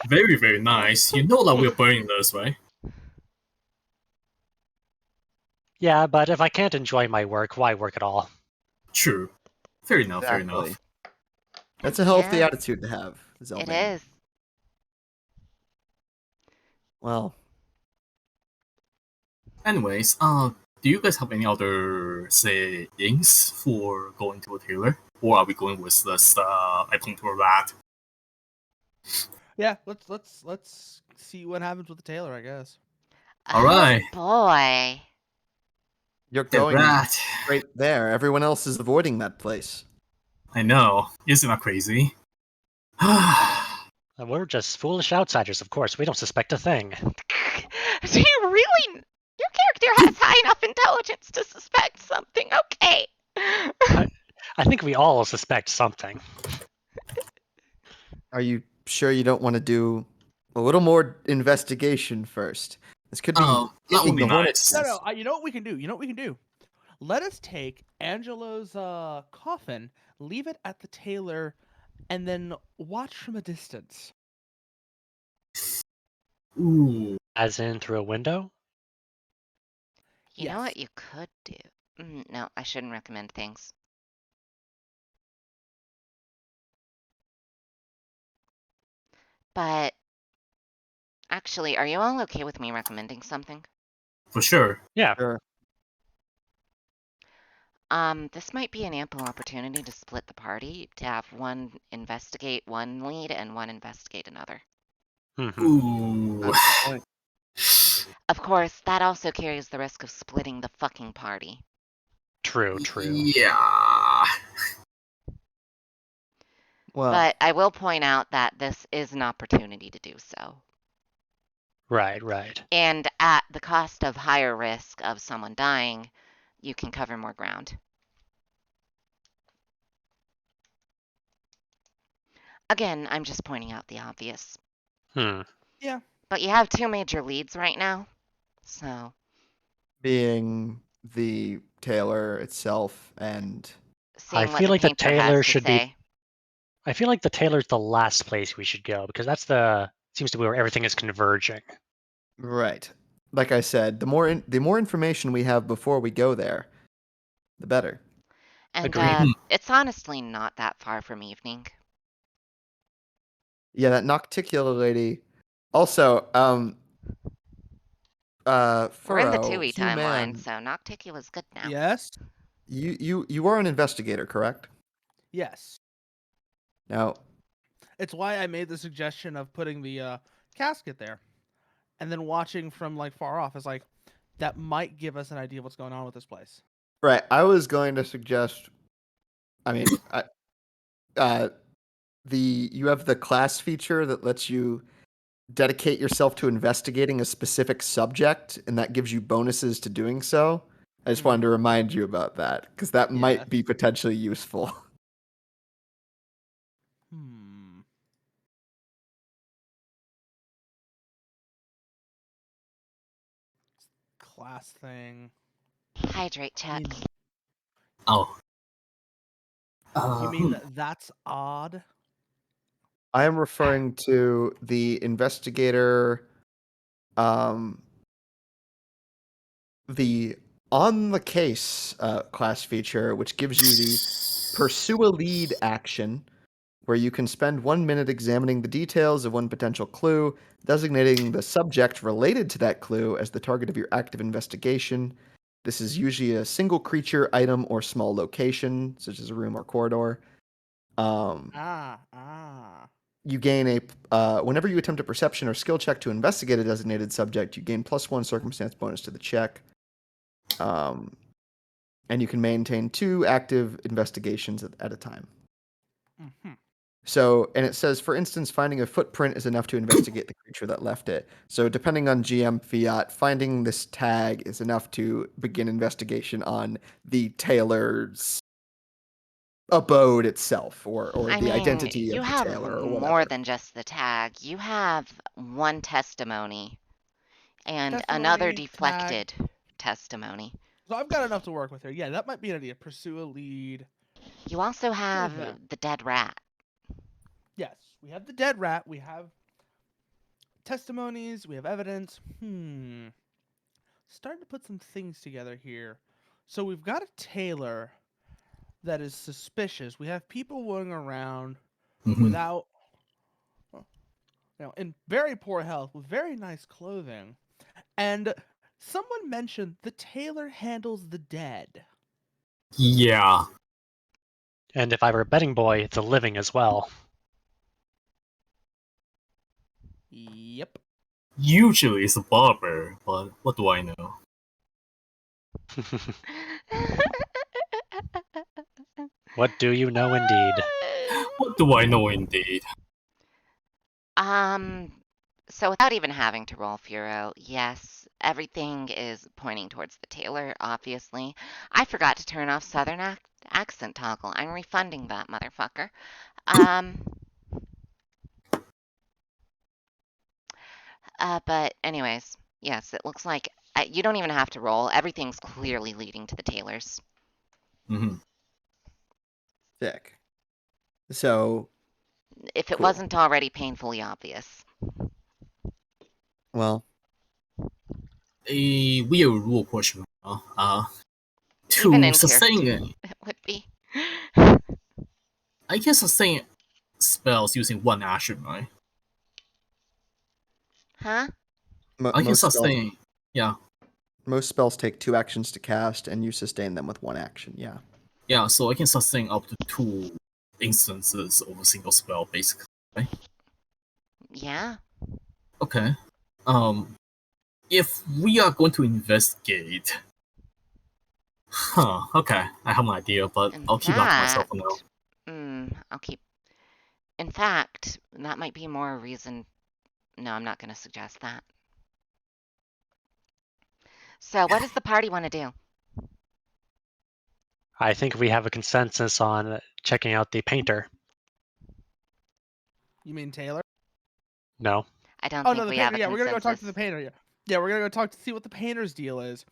Very, very nice. You know that we're burning this, right? Yeah, but if I can't enjoy my work, why work at all? True. Fair enough, fair Exactly. enough. That's a healthy Yeah, attitude to have, it Zelvain. is. Well, Anyways, do you guys have any other sayings for going to a tailor? Or are we going with this, I point to a rat? Yeah, let's see what happens with the tailor, I guess. All right. Oh boy. you're The going rat. straight there. Everyone else is avoiding that place. I know. Isn't that crazy? We're just foolish outsiders, of course. We don't suspect a thing. So you really, your character has high enough intelligence to suspect something. Okay. I think we all suspect something. Are you sure you don't want to do a little more investigation first? This could be That would kicking be the hornet's nice. No, nest. you know what we can do? You know what we can do? Let us take Angelo's coffin, leave it at the tailor, and then watch from a distance. Ooh. As in through a window? You know Yes. what you could do? No, I shouldn't recommend things. But actually, are you all okay with me recommending something? For sure. Yeah. Sure. This might be an ample opportunity to split the party, to have one investigate one lead and one investigate another. Mhm. Ooh. That's the point. Of course, that also carries the risk of splitting the fucking party. True, true. Yeah. Well, But I will point out that this is an opportunity to do so. Right, right. And at the cost of higher risk of someone dying, you can cover more ground. Again, I'm just pointing out the obvious. Hmm. Yeah. But you have two major leads right now, so being the tailor itself and I Seeing what feel the like the painter has tailor to should be. say. I feel like the tailor's the last place we should go because that's seems to be where everything is converging. right. Like I said, the more information we have before we go there, the better. And Agreed. it's honestly not that far from evening. Yeah, that Nocticular lady. Also, We're in the Furrow, 2E Hugh timeline, Man, so Nocticula's good now. Yes. you are an investigator, correct? Yes. Now, It's why I made the suggestion of putting the casket there, and then watching from like far off. Is like that might give us an idea of what's going on with this place. right, I was going to suggest. I mean, you have the class feature that lets you dedicate yourself to investigating a specific subject, and that gives you bonuses to doing so. I just wanted to remind you about that because that might be Yes. potentially useful. Class thing. Hydrate, Chuck. mean- Oh. You mean that's odd? I am referring to the investigator, the on the case class feature, which gives you the pursue a lead action, where you can spend 1 minute examining the details of one potential clue, designating the subject related to that clue as the target of your active investigation. This is usually a single creature, item, or small location, such as a room or corridor. You gain whenever you attempt a perception or skill check to investigate a designated subject, you gain +1 circumstance bonus to the check. And you can maintain 2 active investigations at a time. Mm-hmm. So, and it says, for instance, finding a footprint is enough to investigate the creature that left it. So, depending on GM fiat, finding this tag is enough to begin investigation on the tailor's abode itself, or I the mean, identity you of the have tailor, or more whatever. than just the tag. You have one testimony and another Testimony, tag. deflected testimony. So I've got enough to work with here. Yeah, that might be an idea. Pursue a lead. You also Let's go with have that. the dead rat. Yes, we have the dead rat. We have testimonies. We have evidence. Starting to put some things together here. So we've got a tailor that is suspicious. We have people going around without, in very poor health with very nice clothing. And someone mentioned the tailor handles the dead. Yeah. And if I were a betting boy, it's a living as well. Yep. Usually it's a barber, but what do I know? What do you know indeed? What do I know indeed? So without even having to roll Furo, yes, everything is pointing towards the tailor, obviously. I forgot to turn off Southern accent toggle. I'm refunding that, motherfucker. But anyways, yes, it looks like you don't even have to roll. Everything's clearly leading to the tailors. Sick. So, If it cool. wasn't already painfully obvious. Well, A weird rule question. Even To in tier sustain 2, it, it would be. I can sustain spells using one action, right? Huh? I can most spells sustain. Yeah. most spells take 2 actions to cast, and you sustain them with 1 action. Yeah. Yeah, so I can sustain up to 2 instances of a single spell, basically. Right? Yeah. Okay. If we are going to investigate, okay, I have an idea, but In I'll keep that to myself for now. fact, I'll keep. In fact, that might be more a reason. No, I'm not going to suggest that. So, what does the party want to do? I think we have a consensus on checking out the painter. You mean Taylor? No. I don't Oh think no, the we have painter. a Yeah, we're gonna go talk to consensus. the painter. Yeah, we're gonna go talk to see what the painter's deal is.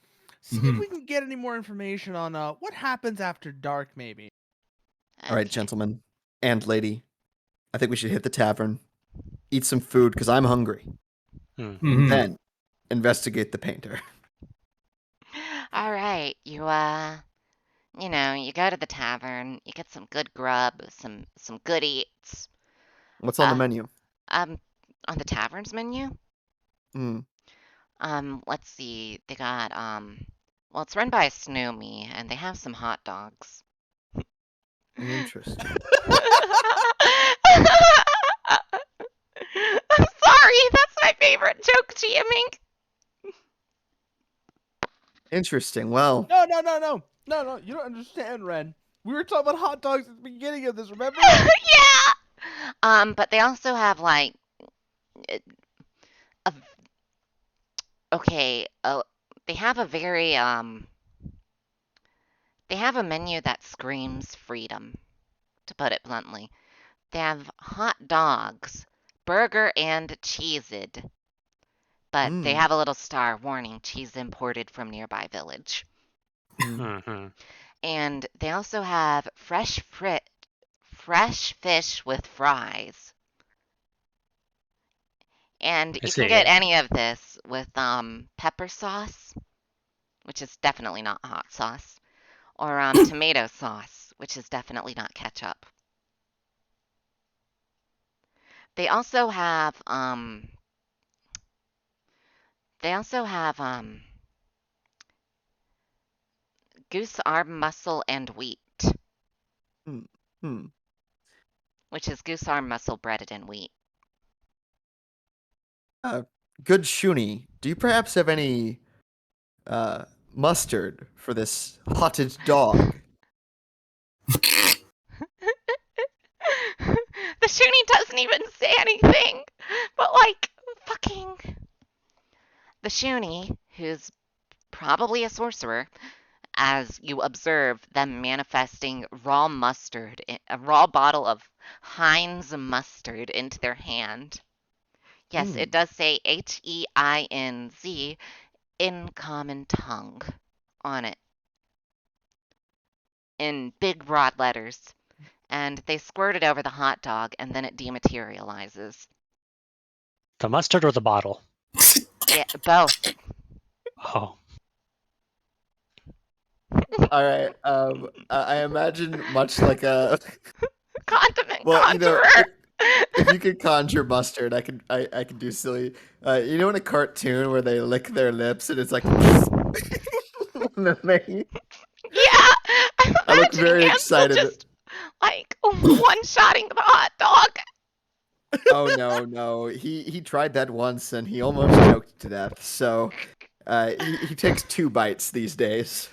See if we can get any more information on what happens after dark, maybe. All right, Okay. gentlemen and lady, I think we should hit the tavern, eat some food because I'm hungry, and then investigate the painter. All right, you go to the tavern, you get some good grub, some good eats. What's on the Uh, menu? on the tavern's menu, Hmm. let's see, they got well, it's run by a Snoomy, and they have some hot dogs. Interesting. I'm sorry, that's my favorite joke, GMing. Interesting. Well, No. You don't understand, Ren. We were talking about hot dogs at the beginning of this. Remember? Yeah. But they also have like, a, okay, they have a very they have a menu that screams freedom, to put it bluntly. They have hot dogs, burger, and cheeseed. But they have a little star warning, cheese imported from nearby village. And they also have fresh fish with fries. And I you can see. get any of this with pepper sauce, which is definitely not hot sauce, or tomato sauce, which is definitely not ketchup. They also have goose arm muscle and wheat, Hmm. which is goose arm muscle breaded in wheat. Good Shuni, do you perhaps have any mustard for this hotted dog? The Shoonie doesn't even say anything, but like fucking the Shoonie, who's probably a sorcerer, as you observe them manifesting raw mustard, a raw bottle of Heinz mustard into their hand. Yes, it does say HEINZ in common tongue on it in big broad letters. And they squirt it over the hot dog and then it dematerializes. The mustard or the bottle? Yeah, both. Oh, All right. I imagine much like a Condiment well, conjurer. if you could conjure mustard, I can do silly. In a cartoon where they lick their lips and it's like, and then they, Yeah, I'm I look imagining very Ansel excited. just like one-shotting the hot dog. Oh no, he tried that once and he almost choked to death. So, he takes 2 bites these days.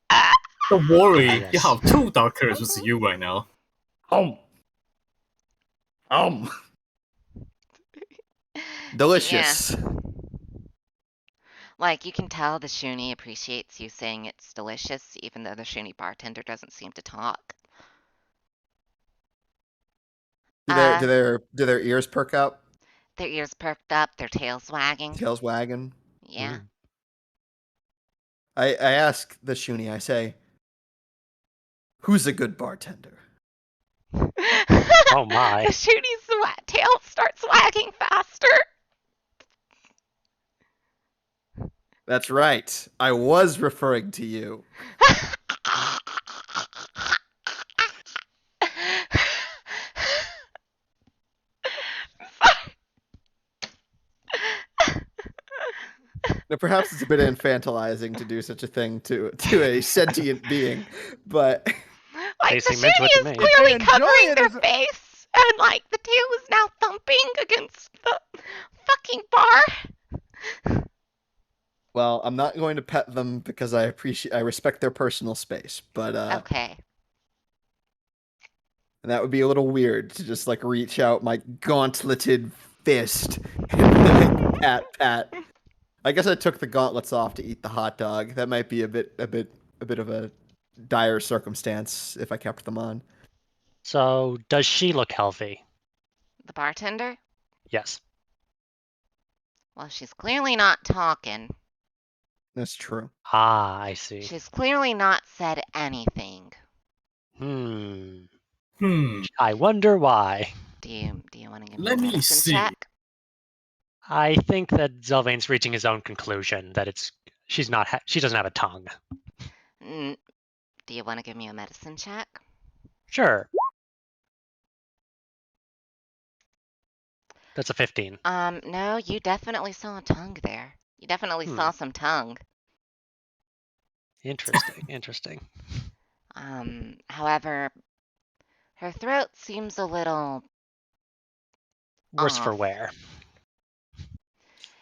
Ah. Don't worry, you yes. have 2 doctors with you right now. Um. Delicious. Yeah. Like, you can tell the Shoonie appreciates you saying it's delicious, even though the Shoonie bartender doesn't seem to talk. Do their ears perk up? Their ears perked up, their tails wagging. Tails wagging? Yeah. I ask the Shuni, I say, who's a good bartender? Oh my. The Shoonie's tail starts wagging faster. That's right. I was referring to you. Now, perhaps it's a bit infantilizing to do such a thing to a sentient being, but They Like, the seem into it to Shoonie is me. clearly enjoy covering it their as a- face, and like the tail is now thumping against the fucking bar. well, I'm not going to pet them because I respect their personal space, but Okay. and that would be a little weird to just like reach out my gauntleted fist and like pat. I guess I took the gauntlets off to eat the hot dog. That might be a bit of a dire circumstance if I kept them on. So, does she look healthy? The bartender? Yes. Well, she's clearly not talking. That's true. Ah, I see. She's clearly not said anything. Hmm. Hmm. I wonder why. Do you want to give me a Let me medicine see. check? I think that Zelvain's reaching his own conclusion that she doesn't have a tongue. Mm, do you want to give me a medicine check? Sure. That's a 15. No, you definitely saw a tongue there. You definitely saw some tongue. Interesting. However, her throat seems a little Worse for off. wear.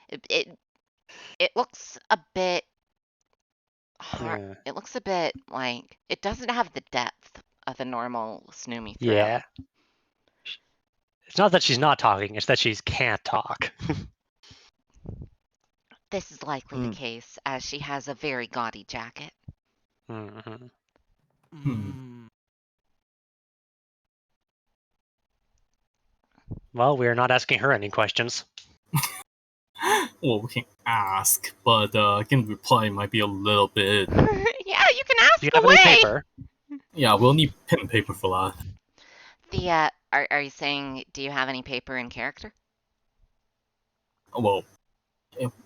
It looks a bit hard. Yeah. It looks a bit like it doesn't have the depth of a normal Snoomy throat. Yeah. It's not that she's not talking, it's that she can't talk. This is likely the case, as she has a very gaudy jacket. Mm-hmm. Well, we're not asking her any questions. Well, we can ask, but again, reply might be a little bit. Yeah, you can ask Do you have away. any paper? Yeah, we'll need pen and paper for that. Are you saying, do you have any paper in character? Well,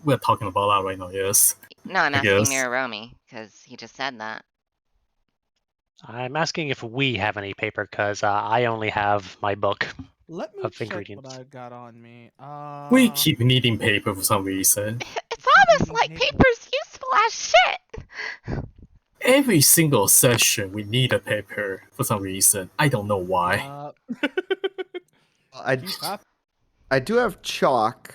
we're talking about that right now, yes. No, I'm I asking guess. Miromi, because he just said that. I'm asking if we have any paper, because I only have my book Let me of check ingredients. what I got on me. We keep needing paper for some reason. It's almost like paper's useful as shit. Every single session, we need a paper for some reason. I don't know why. I do have chalk,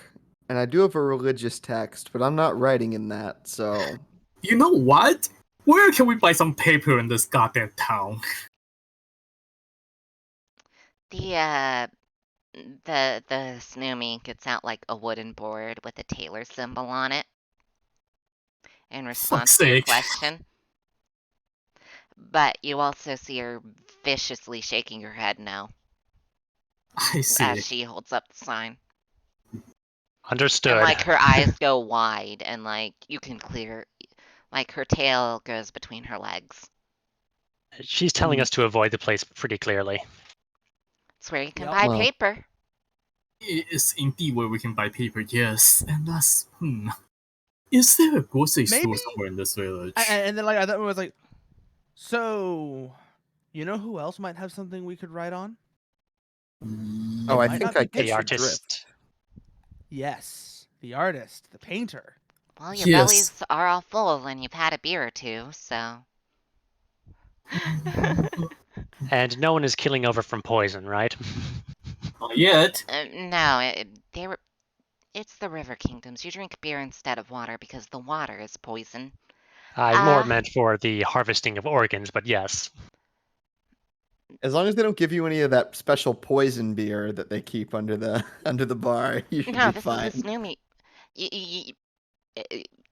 and I do have a religious text, but I'm not writing in that, so. You know what? Where can we buy some paper in this goddamn town? The Snoomy gets out like a wooden board with a tailor symbol on it in response to your sake. question. But you also see her viciously shaking her head no I see. as she holds up the sign. Understood. And like her eyes go wide and like you can clear like her tail goes between her legs. She's telling us to avoid the place pretty clearly. It's where you can buy paper. It is indeed where we can buy paper, yes. And that's Is there a grocery store somewhere in this village? And then like I thought it was like, so you know who else might have something we could write on? Oh, I think I catch The your artist. drift. Yes, the artist, the painter. Well, your bellies are all full and you've had a beer or two, so. And no one is killing over from poison, right? Not yet. No, it's the River Kingdoms. You drink beer instead of water because the water is poison. I more meant for the harvesting of organs, but yes. As long as they don't give you any of that special poison beer that they keep under the bar, you should be fine. No, this is a Snoomy.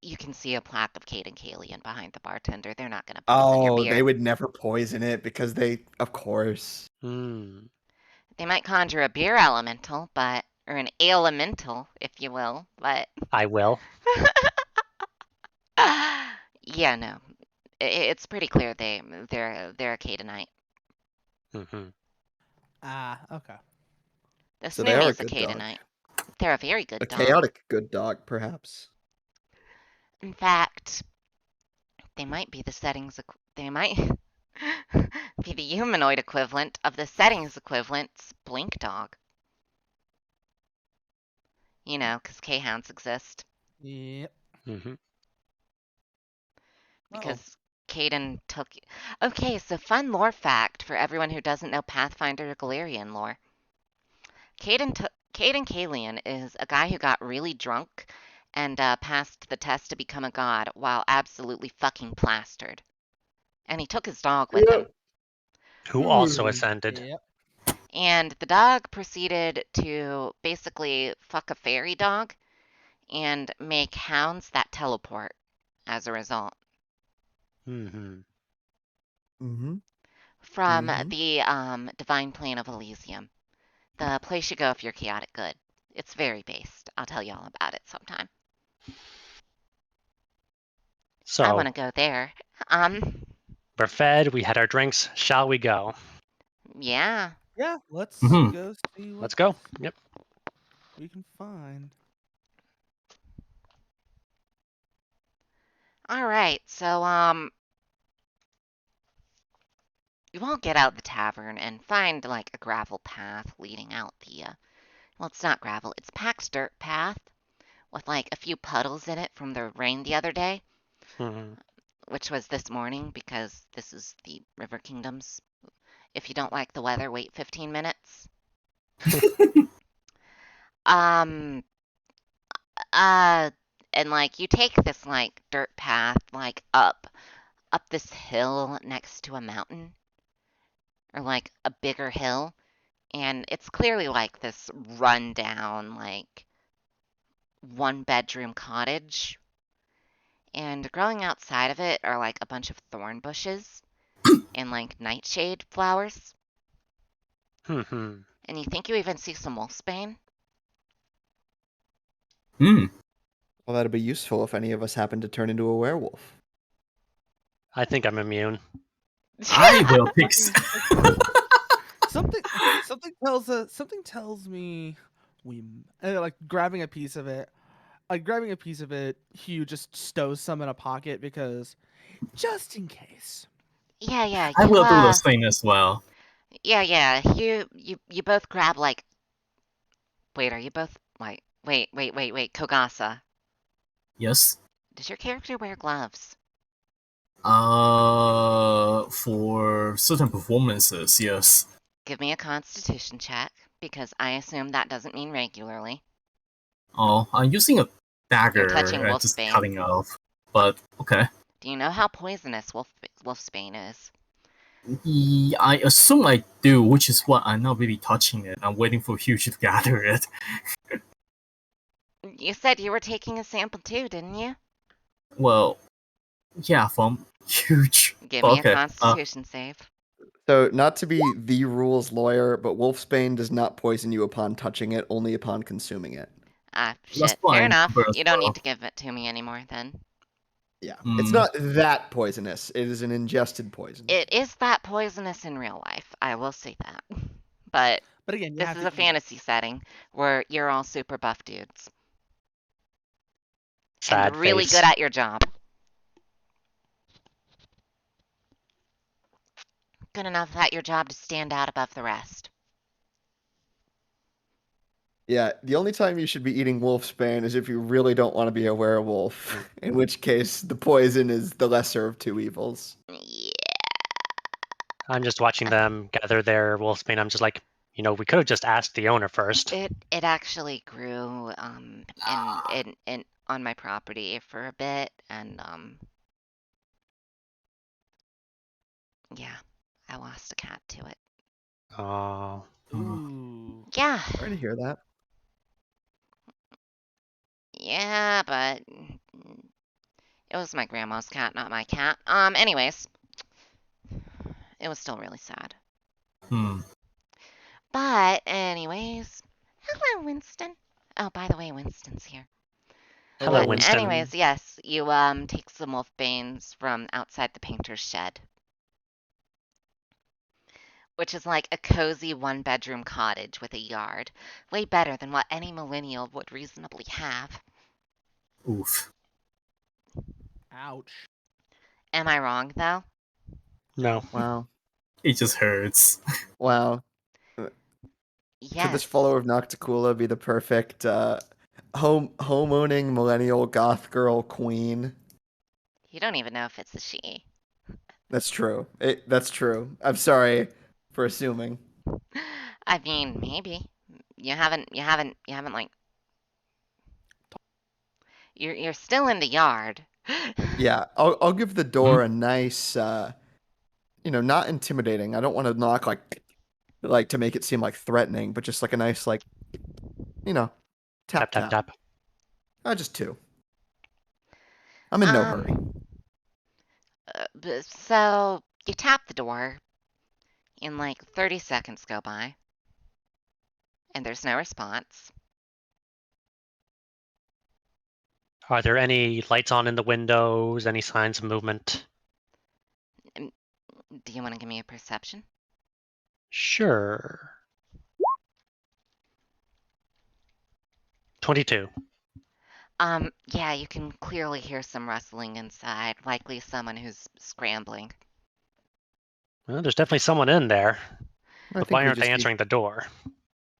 You can see a plaque of Kate and Kalian behind the bartender. They're not going to poison your beer. They would never poison it because of course. They might conjure a beer elemental, or an elemental, if you will, but. I will. Yeah, no. It's pretty clear they're a Cadenite. Okay. The So they are a Snoomy's a good dog. Cadenite. They're a very good dog. A chaotic good dog, perhaps. In fact, they might be the settings. They might be the humanoid equivalent of the settings equivalent's blink dog. You know, because K-hounds exist. Yep. Because Caden took. Okay, so fun lore fact for everyone who doesn't know Pathfinder or Galarian lore. Caden Kalian is a guy who got really drunk and passed the test to become a god while absolutely fucking plastered. And he took his dog with him. Who also ascended. Yep. And the dog proceeded to basically fuck a fairy dog and make hounds that teleport as a result. From the divine plane of Elysium. The place you go if you're chaotic good. It's very based. I'll tell you all about it sometime. I want So to go there. we're fed. We had our drinks. Shall we go? Yeah. Yeah, let's Mhm. go see what Let's go. Yep. we can find. All right. So, you all get out of the tavern and find like a gravel path leading out the. Well, it's not gravel. It's packed dirt path with like a few puddles in it from the rain the other day, Hmm. which was this morning because this is the River Kingdoms. If you don't like the weather, wait 15 minutes. Um, uh, and like you take this like dirt path like up this hill next to a mountain or like a bigger hill, and it's clearly like this rundown like one bedroom cottage. And growing outside of it are like a bunch of thorn bushes and like nightshade flowers. Hmm. And you think you even see some wolfsbane. Hmm. Well, that'd be useful if any of us happen to turn into a werewolf. I think I'm immune. I will pick. Something something tells me we like grabbing a piece of it. Like grabbing a piece of it, Hugh just stows some in a pocket because just in case. Yeah, I will do the same as well. yeah. You both grab like. Wait, are you both like? Wait. Kogasa, Yes. does your character wear gloves? For certain performances, yes. Give me a Constitution check because I assume that doesn't mean regularly. Oh, I'm using a You're dagger touching and just wolfsbane. cutting off. But okay. Do you know how poisonous wolfsbane is? I assume I do, which is what I'm not really touching it. I'm waiting for Hugh to gather it. You said you were taking a sample too, didn't you? Well, yeah, from huge. Give But me a okay. Constitution save. So, not to be the rules lawyer, but wolfsbane does not poison you upon touching it, only upon consuming it. Ah, That's shit. what I Fair enough. remember as You don't need well. to give it to me anymore then. Yeah. It's Mm, not that poisonous. It is an ingested poison. It is that poisonous in real life. I will say that. But But again, you this have is to a eat it. fantasy setting where you're all super buff dudes and Sad really good face. at your job. Good enough at your job to stand out above the rest. Yeah, the only time you should be eating wolfsbane is if you really don't want to be a werewolf, Mm. in which case the poison is the lesser of two evils. Yeah. I'm just watching them gather their wolfsbane. I'm just like, we could have just asked the owner first. It actually grew in on my property for a bit, and yeah, I lost a cat to it. Oh, Ooh. Yeah, Sorry to hear that. yeah, but it was my grandma's cat, not my cat. Anyways, it was still really sad. hmm. But anyways, hello, Winston. Oh, by the way, Winston's here. hello, But Hello, Winston. anyways, yes, you take some wolfbanes from outside the painter's shed, which is like a cozy one-bedroom cottage with a yard. Way better than what any millennial would reasonably have. Oof. Ouch. Am I wrong, though? No. Wow. It just hurts. Wow. Could this Yes. follower of Nocticula be the perfect home-owning millennial goth girl queen? You don't even know if it's a she. That's true. That's true. I'm sorry for assuming. I mean, maybe. You haven't like you're still in the yard. Yeah, I'll give the door a nice not intimidating. I don't want to knock like to make it seem like threatening, but just like a nice like, you know, Tap, tap tap, tap. tap. Just two. I'm in no hurry. Um, so you tap the door, and like 30 seconds go by, and there's no response. Are there any lights on in the windows? Any signs of movement? Do you want to give me a perception? Sure. 22. Yeah, you can clearly hear some rustling inside, likely someone who's scrambling. Well, there's definitely someone in there. I But think why we aren't they just need. answering the door?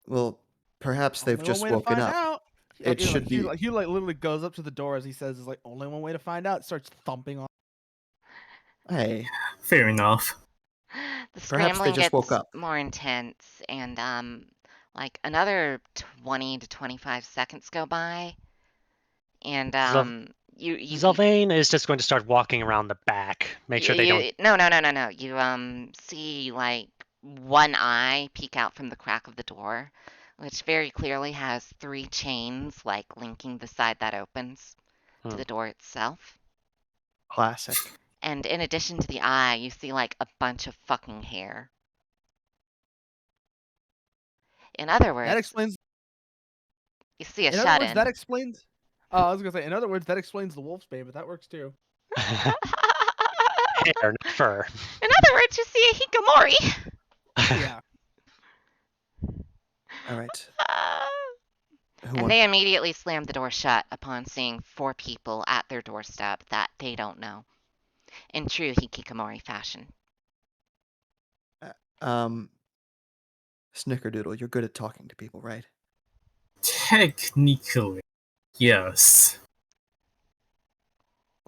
Well, perhaps they've Only one just way to woken find up. out. It should be. He literally goes up to the door as he says, "Is like only one way to find out." Starts thumping on. Hey, Fair enough. The Perhaps they scrambling just woke gets up. more intense, and like another 20 to 25 seconds go by, and you Zelvain is just going to start walking around the back. Make sure they don't. no. You see like one eye peek out from the crack of the door, which very clearly has 3 chains like linking the side that opens to Hmm. the door itself. Classic. And in addition to the eye, you see like a bunch of fucking hair. In other That words, explains. you see a In other words, shut-in. that explains. I was gonna say. In other words, that explains the wolf's bane, but that works too. Hair, not fur. In other words, you see a hikikomori. Yeah. All right. Who And want? they immediately slam the door shut upon seeing 4 people at their doorstep that they don't know, in true hikikomori fashion. Snickerdoodle, you're good at talking to people, right? Technically, yes.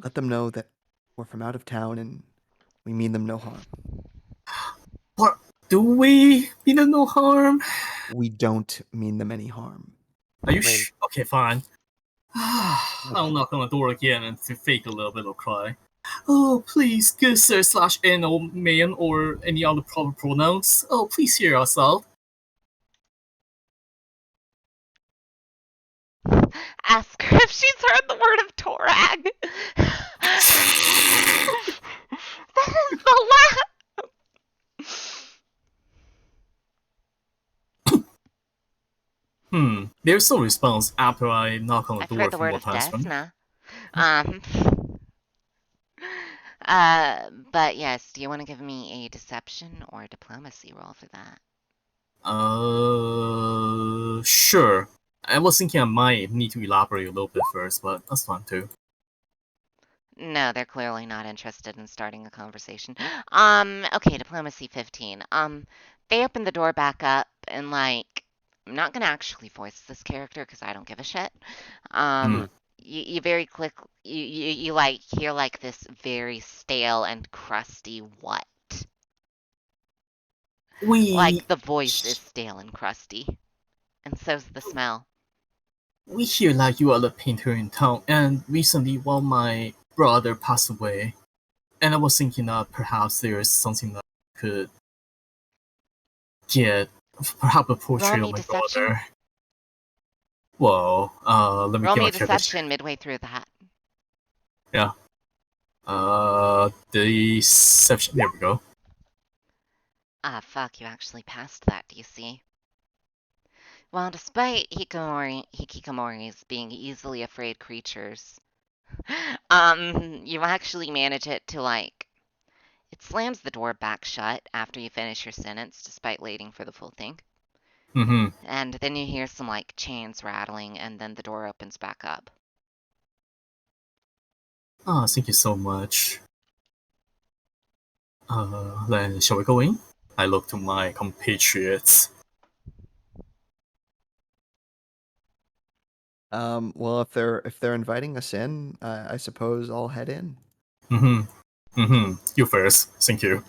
Let them know that we're from out of town and we mean them no harm. But do we mean them no harm? We don't mean them any harm. Are you mean- okay, fine. I'll knock on the door again and to fake a little bit of cry. Oh, please, good sir slash no man or any other proper pronouns. Oh, please hear us out. Ask her if she's heard the word of Torag. That is the There's no response after I knock on the I've door heard the a few word more of times. Desna. But yes, do you want to give me a deception or a diplomacy roll for that? Sure. I was thinking I might need to elaborate a little bit first, but that's fine too. No, they're clearly not interested in starting a conversation. Okay, diplomacy 15. They open the door back up and like, I'm not gonna actually voice this character because I don't give a shit. You very quick, you like hear like this very stale and crusty what? Like the voice is stale and crusty, and so's the smell. We hear like you are the painter in town, and recently while my brother passed away, and I was thinking that perhaps there is something that could get perhaps a portrait Roll of me my deception. brother. Well, let me Roll get me my character. deception midway through that. Yeah. Deception. There we go. Ah, fuck, you actually passed that, do you see? Well, despite hikikomoris being easily afraid creatures, you actually manage it to, like, it slams the door back shut after you finish your sentence, despite waiting for the full thing. And then you hear some, like, chains rattling, and then the door opens back up. Ah, thank you so much. Then shall we go in? I look to my compatriots. Well, if they're inviting us in, I suppose I'll head in. You first. Thank you.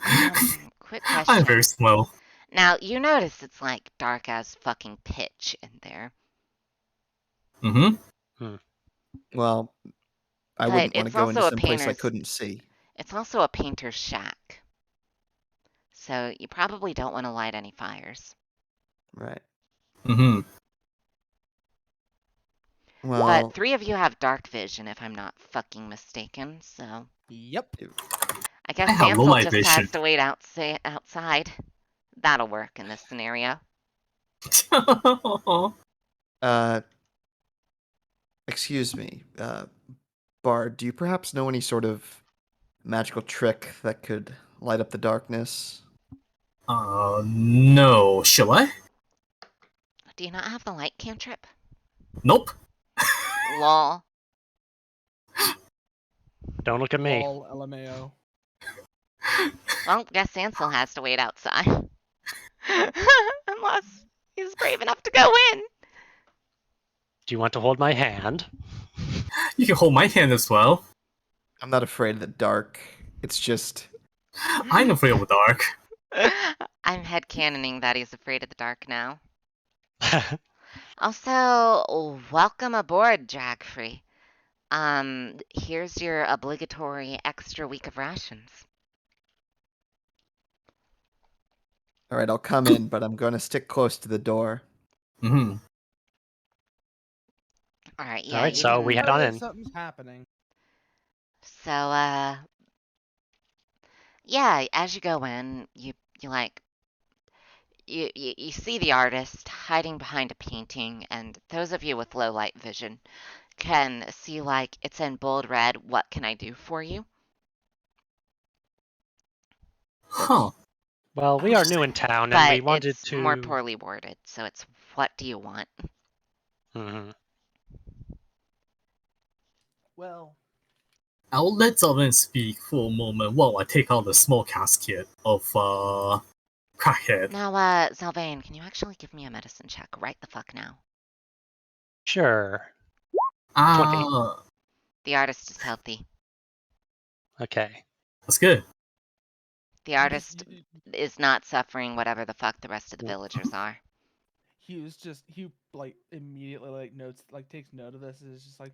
Quick I'm very question. small. Now, you notice it's, like, dark as fucking pitch in there. Well, I But wouldn't want to it's go into also a some place I painter's... couldn't see. It's also a painter's shack. So you probably don't want to light any fires. Right. But Well, 3 of you have dark vision, if I'm not fucking mistaken, so... Yep. I guess I have low Damsel light just vision. has to wait outside. That'll work in this scenario. excuse me, Bard, do you perhaps know any sort of magical trick that could light up the darkness? No. Shall I? Do you not have the light cantrip? Nope. Lol. Don't look at me. Lol, LMAO. Well, guess Ansel has to wait outside. Unless he's brave enough to go in. Do you want to hold my hand? You can hold my hand as well. I'm not afraid of the dark. It's just I'm afraid of the dark. I'm headcanoning that he's afraid of the dark now. Also, welcome aboard, Dragfree. Here's your obligatory extra week of rations. all right. I'll come in, but I'm going to stick close to the door. Mm-hmm. All right, yeah, Alright, you so can. we head on in. Something's happening. So, yeah, as you go in, you like you see the artist hiding behind a painting, and those of you with low light vision can see like it's in bold red. What can I do for you? Huh. Well, we are new in town, and But we wanted it's to. more poorly worded, so it's what do you want? Mhm. Well, I'll let Zalvin speak for a moment while I take out the small casket of crackhead. Now, Zalvain, can you actually give me a medicine check right the fuck now? Sure. 20. The artist is healthy. Okay. That's good. The artist is not suffering whatever the fuck the rest of the villagers are. he like immediately like takes note of this and is just like,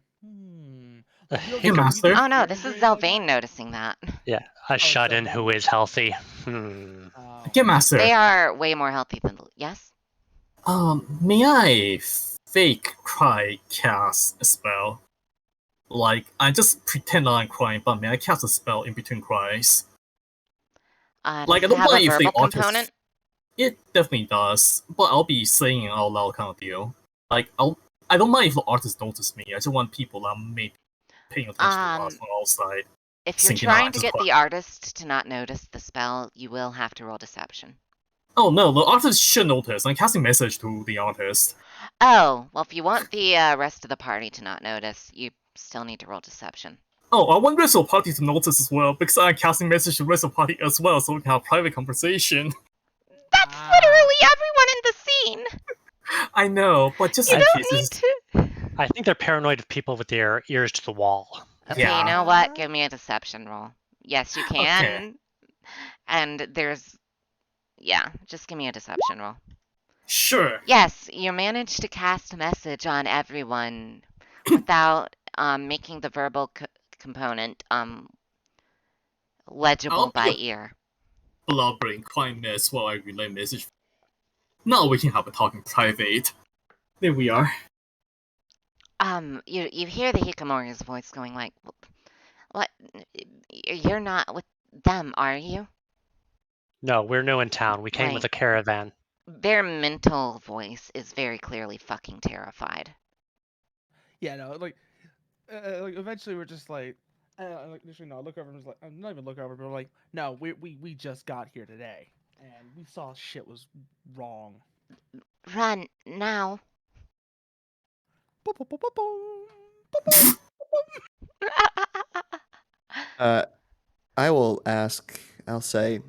Hey, master. Oh no, this is Zalvain noticing that. Yeah, a shut-in Zalvain. who is healthy. Game master. They are way more healthy than yes. May I fake cry cast a spell? Like, I just pretend I'm crying, but may I cast a spell in between cries? Like, I Does it don't have a mind if the verbal artist. component? It definitely does, but I'll be saying it out loud kind of deal. Like, I don't mind if the artist notices me. I just want people that may be paying attention to us from outside. If you're Sinking out, trying to just get cry. the artist to not notice the spell, you will have to roll deception. Oh no, the artist should notice. I'm casting message to the artist. Oh, well, if you want the rest of the party to not notice, you still need to roll deception. Oh, I want the rest of the party to notice as well, because I'm casting message to the rest of the party as well, so we can have private conversation. That's literally everyone in the scene. I know, but just You in don't case. need to. I think they're paranoid of people with their ears to the wall. Okay, Yeah. you know what? Give me a deception roll. Yes, you can. Okay. And there's, yeah, just give me a deception roll. Sure. Yes, you managed to cast a message on everyone without making the verbal component legible by ear. Blubbering quite mess while I relay message. Now we can have a talk in private. There we are. You hear the Hikamori's voice going like, "What? You're not with them, are you?" No, we're new in town. We came with a caravan. Their mental voice is very clearly fucking terrified. Yeah, no, like eventually we're just like, literally, no, I look over and was like, not even look over, but we're like, no, we just got here today, and we saw shit was wrong. Run now. I will ask, I'll say,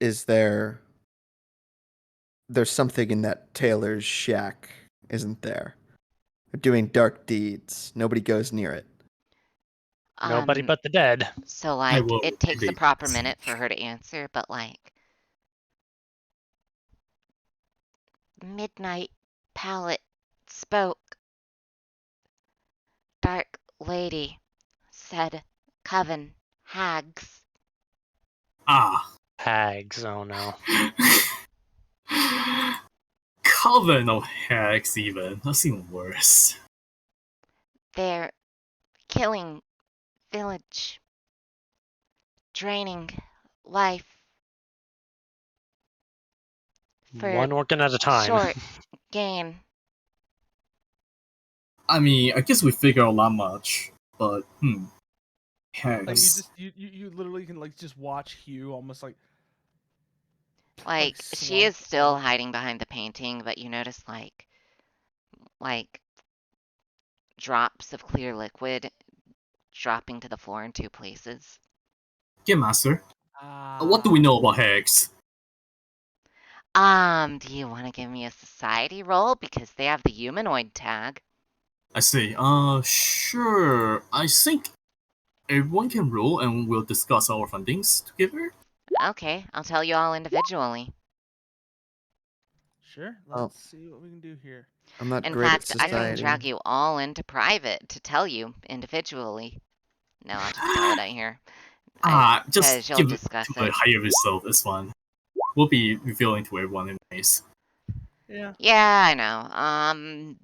is there's something in that tailor's shack, isn't there? They're doing dark deeds. Nobody goes near it. Nobody but the dead. So, like, will it takes a indeed proper speak. minute for her to answer, but, like, Midnight Palette spoke. Dark Lady said coven hags. Ah. Hags, oh no. Coven of hags even. That's even worse. They're killing village, draining life for One organ at a time. short gain. I mean, I guess we figure out that much, but Like you hags. just you literally can like just watch Hugh almost like Like, she slump is still over. hiding behind the painting, but you notice, like drops of clear liquid dropping to the floor in 2 places. Game Master, what do we know about hags? Do you want to give me a society roll? Because they have the humanoid tag. I see. Sure. I think everyone can roll and we'll discuss our findings together. Okay, I'll tell you all individually. Sure, Oh. let's see what we can do here. I'm not In great at fact, I can society. drag you all into private to tell you individually. No, I'll just tell it out here. Just Because you'll give it discuss to a it. higher result. It's fine. We'll be revealing to everyone anyways. Yeah. Yeah, I know.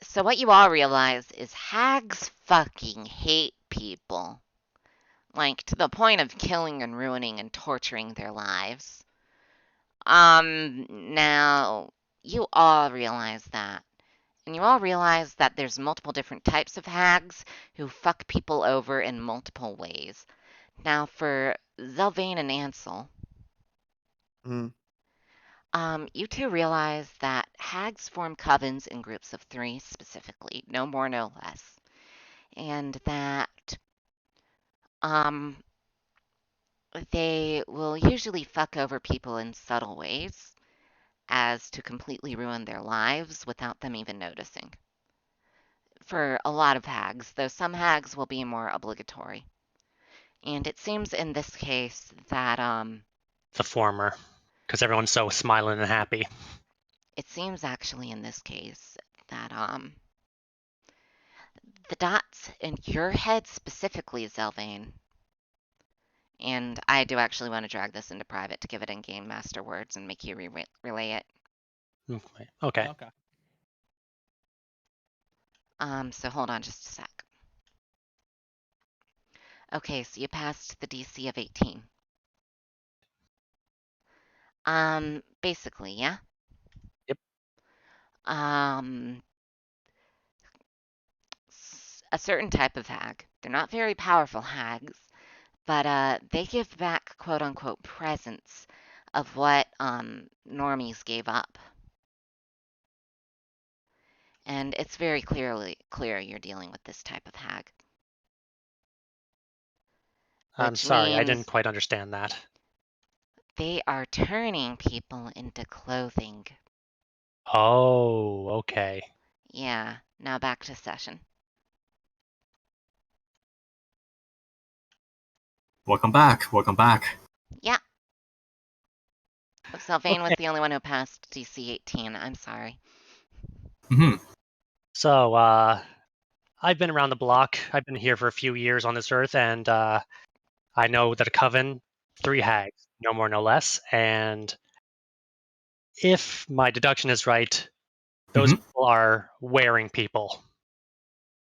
So what you all realize is hags fucking hate people. Like, to the point of killing and ruining and torturing their lives. Now, you all realize that. And you all realize that there's multiple different types of hags who fuck people over in multiple ways. Now, for Zelvain and Ansel, Mm. you two realize that hags form covens in groups of 3 specifically, no more, no less. And that, they will usually fuck over people in subtle ways as to completely ruin their lives without them even noticing. For a lot of hags, though some hags will be more obligatory. And it seems in this case that, The former, because everyone's so smiling and happy. it seems actually in this case that, the dots in your head specifically, Zelvain, and I do actually want to drag this into private to give it in Game Master words and make you relay it. Okay. Okay. So hold on just a sec. Okay, so you passed the DC of 18. Basically, yeah? Yep. A certain type of hag. They're not very powerful hags, but they give back quote unquote presents of what normies gave up. And it's very clear you're dealing with this type of hag. I'm Which sorry, I means didn't quite understand that. they are turning people into clothing. Oh, okay. Yeah, now back to session. Welcome back. Welcome back. Yeah. Sylvain was Okay. the only one who passed DC 18. I'm sorry. So, I've been around the block. I've been here for a few years on this earth, and I know that a coven, 3 hags, no more, no less. And if my deduction is right, those people are wearing people.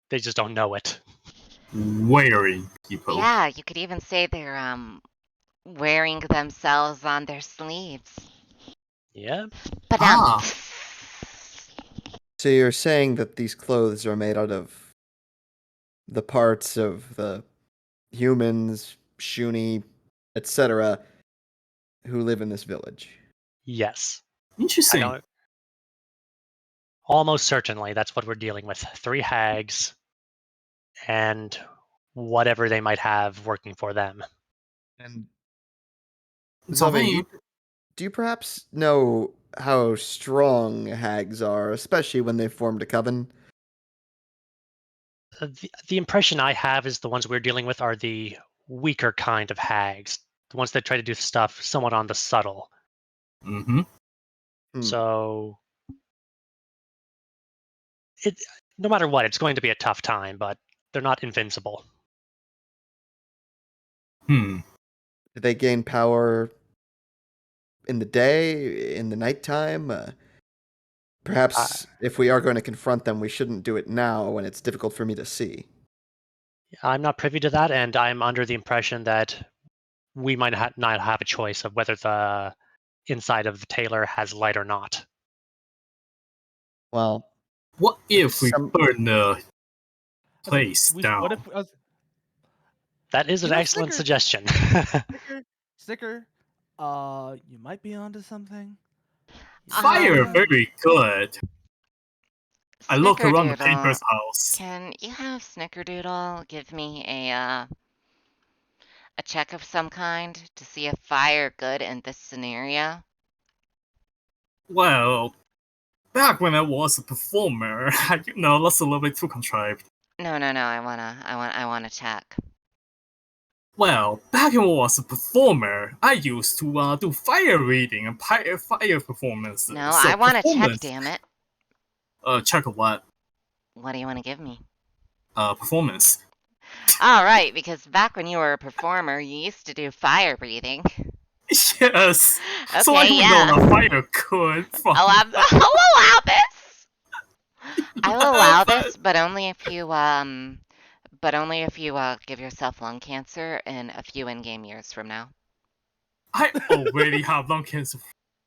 They just don't know it. Wearing people. Yeah, you could even say they're wearing themselves on their sleeves. Yeah. But So you're saying that these clothes are made out of the parts of the humans, Shuni, etc., who live in this village? Yes. I Interesting. don't. Almost certainly, that's what we're dealing with. 3 hags and whatever they might have working for them. And Zelvain, Zelvain, do you perhaps know how strong hags are, especially when they've formed a coven? The impression I have is the ones we're dealing with are the weaker kind of hags, the ones that try to do stuff somewhat on the subtle. Hmm. So, no matter what, it's going to be a tough time, but they're not invincible. Do they gain power in the day, in the nighttime? Perhaps if we are going to confront them, we shouldn't do it now when it's difficult for me to see. I'm not privy to that, and I'm under the impression that we might not have a choice of whether the inside of the tailor has light or not. Well, What if we Some- burn the I was like, place down? What if That is an excellent Snicker, suggestion. Snicker, you might be onto something. Fire, Um, very good. I look around the Snickerdoodle, painter's house. can you have Snickerdoodle give me a check of some kind to see if fire good in this scenario? Well, back when I was a performer, that's a little bit too contrived. No, I wanna check. Well, back when I was a performer, I used to do fire reading and fire performances. No, So I wanna check, performance, damn it. check what? What do you wanna give me? Performance. Alright, because back when you were a performer, you used to do fire breathing. Yes. So I Okay, don't yeah. know the fire could from. I'll allow this! I'll allow but this, but only if you give yourself lung cancer in a few in-game years from now. I already have lung cancer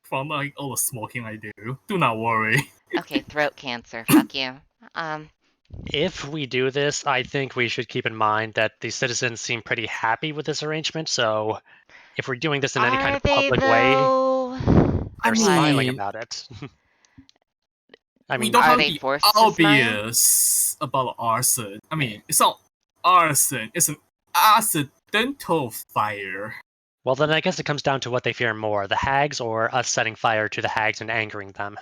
from like all the smoking I do. Do not worry. Okay, throat cancer, fuck you. If we do this, I think we should keep in mind that the citizens seem pretty happy with this arrangement. So if we're doing this in any kind Are of they public way, though? they're I smiling mean, about it. we don't Are have they the forced to smile? obvious about arson. I mean, it's not arson. It's an accidental fire. Well, then I guess it comes down to what they fear more, the hags or us setting fire to the hags and angering them.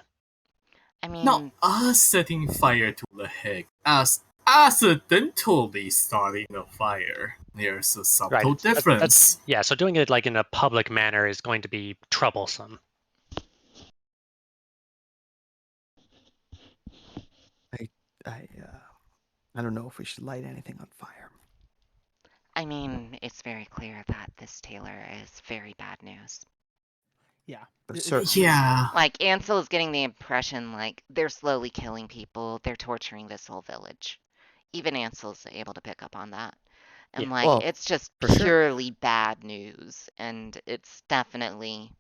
I Not mean, us setting fire to the hag, as accidentally starting the fire. There's a subtle Right. difference. Yeah, so doing it like in a public manner is going to be troublesome. I don't know if we should light anything on fire. I mean, it's very clear that this Taylor is very bad news. Yeah. But It- certainly, Yeah. Like, Ansel is getting the impression like they're slowly killing people, they're torturing this whole village. Even Ansel's able to pick up on that. And Yeah. like, Well, it's just for sure. purely bad news, and it's definitely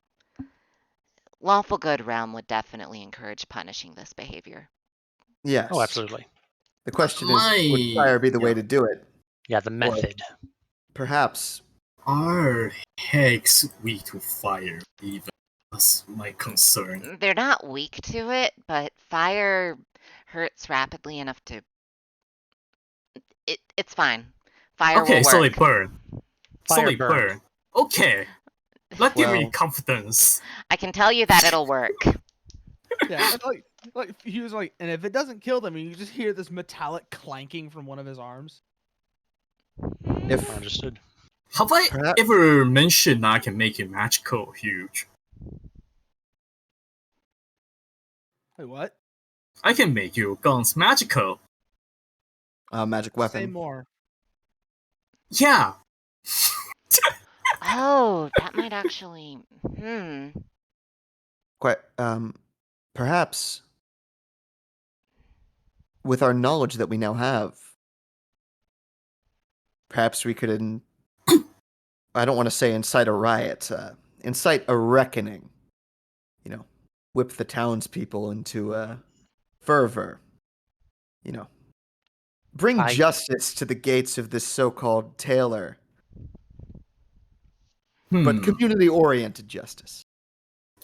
lawful good realm would definitely encourage punishing this behavior. Yes. Oh, absolutely. The question is, would fire be the way to do it? Yeah, the method. Perhaps. Are hags weak to fire? Even that's my concern. They're not weak to it, but fire hurts rapidly enough to. It's fine. Fire Okay, will so they work. burn. Fire so they burn. burn. Okay, let's give me Well- confidence. I can tell you that it'll work. Yeah, and like he was like, and if it doesn't kill them, you just hear this metallic clanking from one of his arms. If Understood. Have I Perhaps- ever mentioned I can make it magical huge? Wait, what? I can make your guns magical. magic Say weapon, more. Yeah. Oh, that might actually. quite perhaps with our knowledge that we now have, perhaps we could I don't want to say incite a riot, incite a reckoning. Whip the townspeople into fervor. Bring I- justice to the gates of this so-called tailor, but community-oriented justice.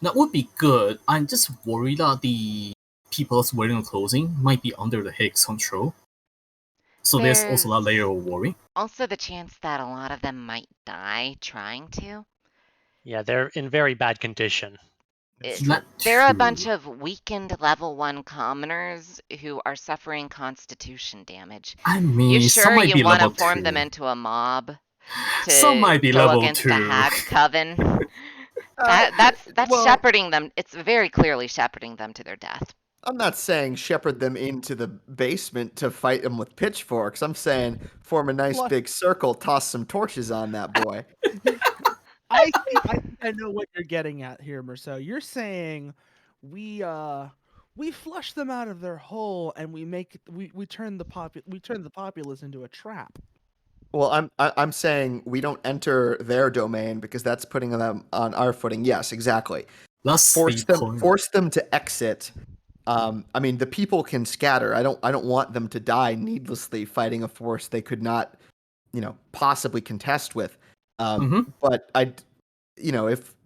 That would be good. I'm just worried that the people that's wearing the clothing might be under the Higgs control. So there's also that layer of worry. Also, the chance that a lot of them might die trying to. Yeah, they're in very bad condition. There are a bunch of weakened level 1 commoners who are suffering constitution damage. I mean, You some sure might you be want to level form 2. them into a mob to Some might be go level against 2. the hag coven? That's well- shepherding them. It's very clearly shepherding them to their death. I'm not saying shepherd them into the basement to fight them with pitchforks. I'm saying form a nice What? big circle, toss some torches on that boy. I think I know what you're getting at here, Merceau. You're saying we flush them out of their hole and we turn the populace into a trap. Well, I'm saying we don't enter their domain because that's putting them on our footing. Yes, exactly. That's the point. Force them to exit I mean, the people can scatter. I don't want them to die needlessly fighting a force they could not, possibly contest with. Mm-hmm. But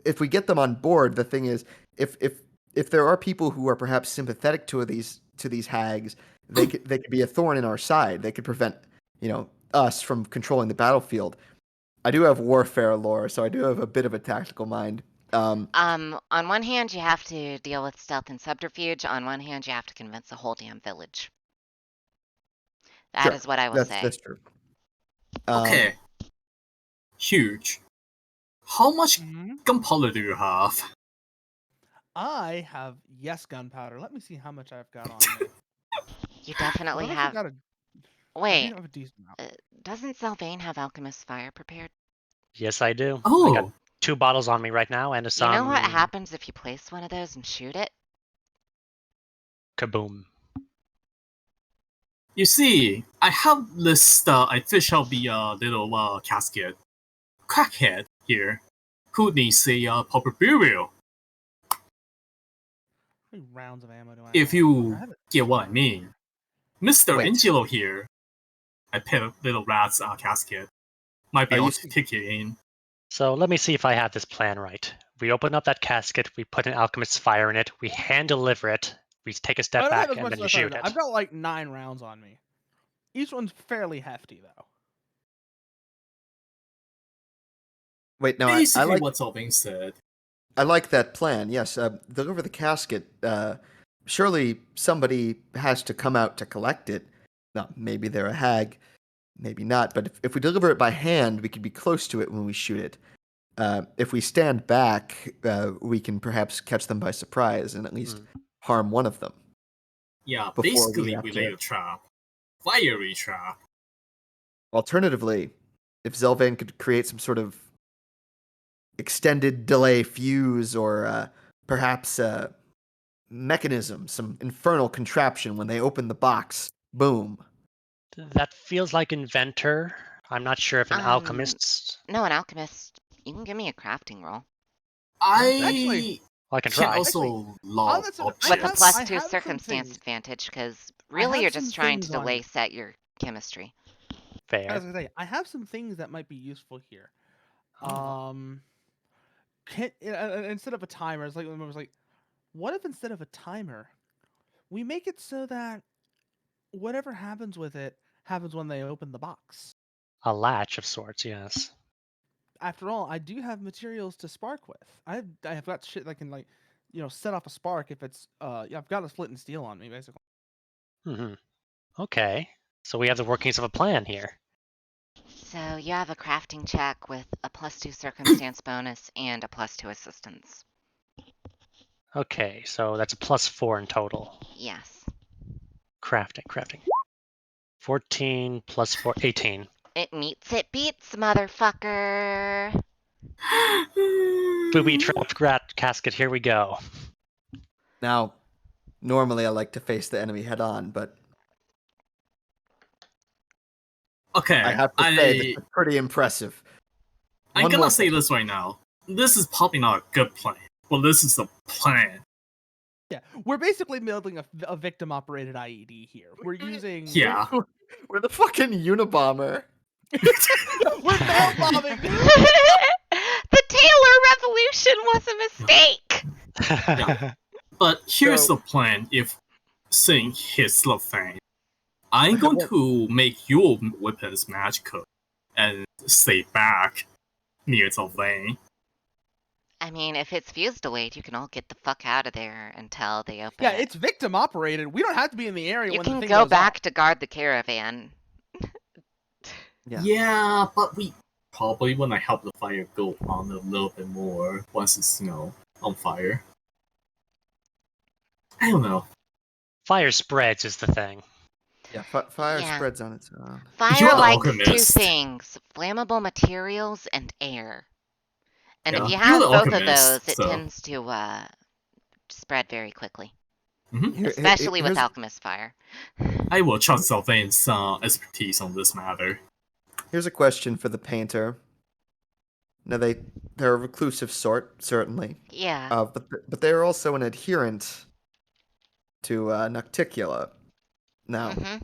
if we get them on board, the thing is, if there are people who are perhaps sympathetic to these hags, they could be a thorn in our side. They could prevent, us from controlling the battlefield. I do have warfare lore, so I do have a bit of a tactical mind. Um, On one hand, you have to deal with stealth and subterfuge. On one hand, you have to convince the whole damn village. That sure, is what I will that's say. that's true. Um, Okay. Huge. How much Mhm. gunpowder do you have? I have gunpowder. Let me see how much I've got on me. You 'Cause definitely I've actually have. got I do Wait, have a decent amount. doesn't Sylvain have alchemist fire prepared? Yes, I do. I got Oh, 2 bottles on me right now and You know what some happens if you place one of those and shoot it? kaboom. you see, I have this. I fish out the little casket. Crackhead here, who needs a proper burial. How many rounds of ammo do I If have? I you have it. get what I mean, Mr. Wait. Angelo here. I pet a little rat's casket. Might be Are able you to pick it in. So let me see if I have this plan right. We open up that casket, we put an alchemist's fire in it, we hand deliver it, we take a I step don't have back, as and much then as you I thought. shoot it. I've got like 9 rounds on me. Each one's fairly hefty though. Wait, no, I Basically, like what's all being said. I like that plan. Yes, deliver the casket. Surely somebody has to come out to collect it. No, maybe they're a hag, maybe not. But if we deliver it by hand, we could be close to it when we shoot it. If we stand back, we can perhaps catch them by surprise and at least Hmm. harm one of them Yeah, before we basically have we lay to. a trap. Fiery trap. Alternatively, if Zelvan could create some sort of extended delay fuse or perhaps mechanism, some infernal contraption when they open the box. Boom. That feels like inventor. I'm not sure if an Um, alchemist. no, an alchemist. You can give me a crafting roll. Actually, I Well, I can can try. Actually, also on log that subject, With a objects. plus I 2 have some circumstance things. advantage, because I really have you're some just trying to things on delay me. set your chemistry. I was Fair. gonna say I have some things that might be useful here. Oh. Instead of a timer, it's like I was like, what if instead of a timer, we make it so that whatever happens with it happens when they open the box. A latch of sorts, yes. After all, I do have materials to spark with. I have got shit that can like, set off a spark if it's yeah, I've got a flint and steel on me basically. Hmm. Okay. So we have the workings of a plan here. So you have a crafting check with a plus 2 circumstance bonus and a plus 2 assistance. Okay, so that's a +4 in total. Yes. Crafting. 14 plus 4, 18. It meets it beats, motherfucker. Booby trapped rat casket, here we go. Now, normally I like to face the enemy head on, but I Okay, have to say this is pretty impressive. I'm One gonna more say thing. this right now. This is probably not a good plan. Well, this is a plan. Yeah, we're basically building a victim operated IED here. We're using Yeah. We're the fucking Unabomber. we're mail bombing. The Taylor Revolution was a mistake. Yeah. But here's So- the plan if Sing hits the thing. I'm going Well- to make your weapons magical and stay back near the vein. I mean, if it's fuse delayed, you can all get the fuck out of there until they open Yeah, it. it's victim operated. We don't have to be in the area You when the can thing go goes back off. to guard the caravan. Yeah, but we probably want to help the fire go on a little bit more once it's, on fire. I don't know. Fire spreads is the thing. Yeah, fire Yeah. spreads on its own. Fire You're the likes 2 alchemist. things: flammable materials and air. And if Yeah, you you're have the both of alchemist, those, it so. tends to spread very quickly. Mhm. Especially with Here's- alchemist fire. I will trust Sylvain's expertise on this matter. Here's a question for the painter. Now they're a reclusive sort, certainly, Yeah. but they're also an adherent to Nocticula. Now, Mm-hmm.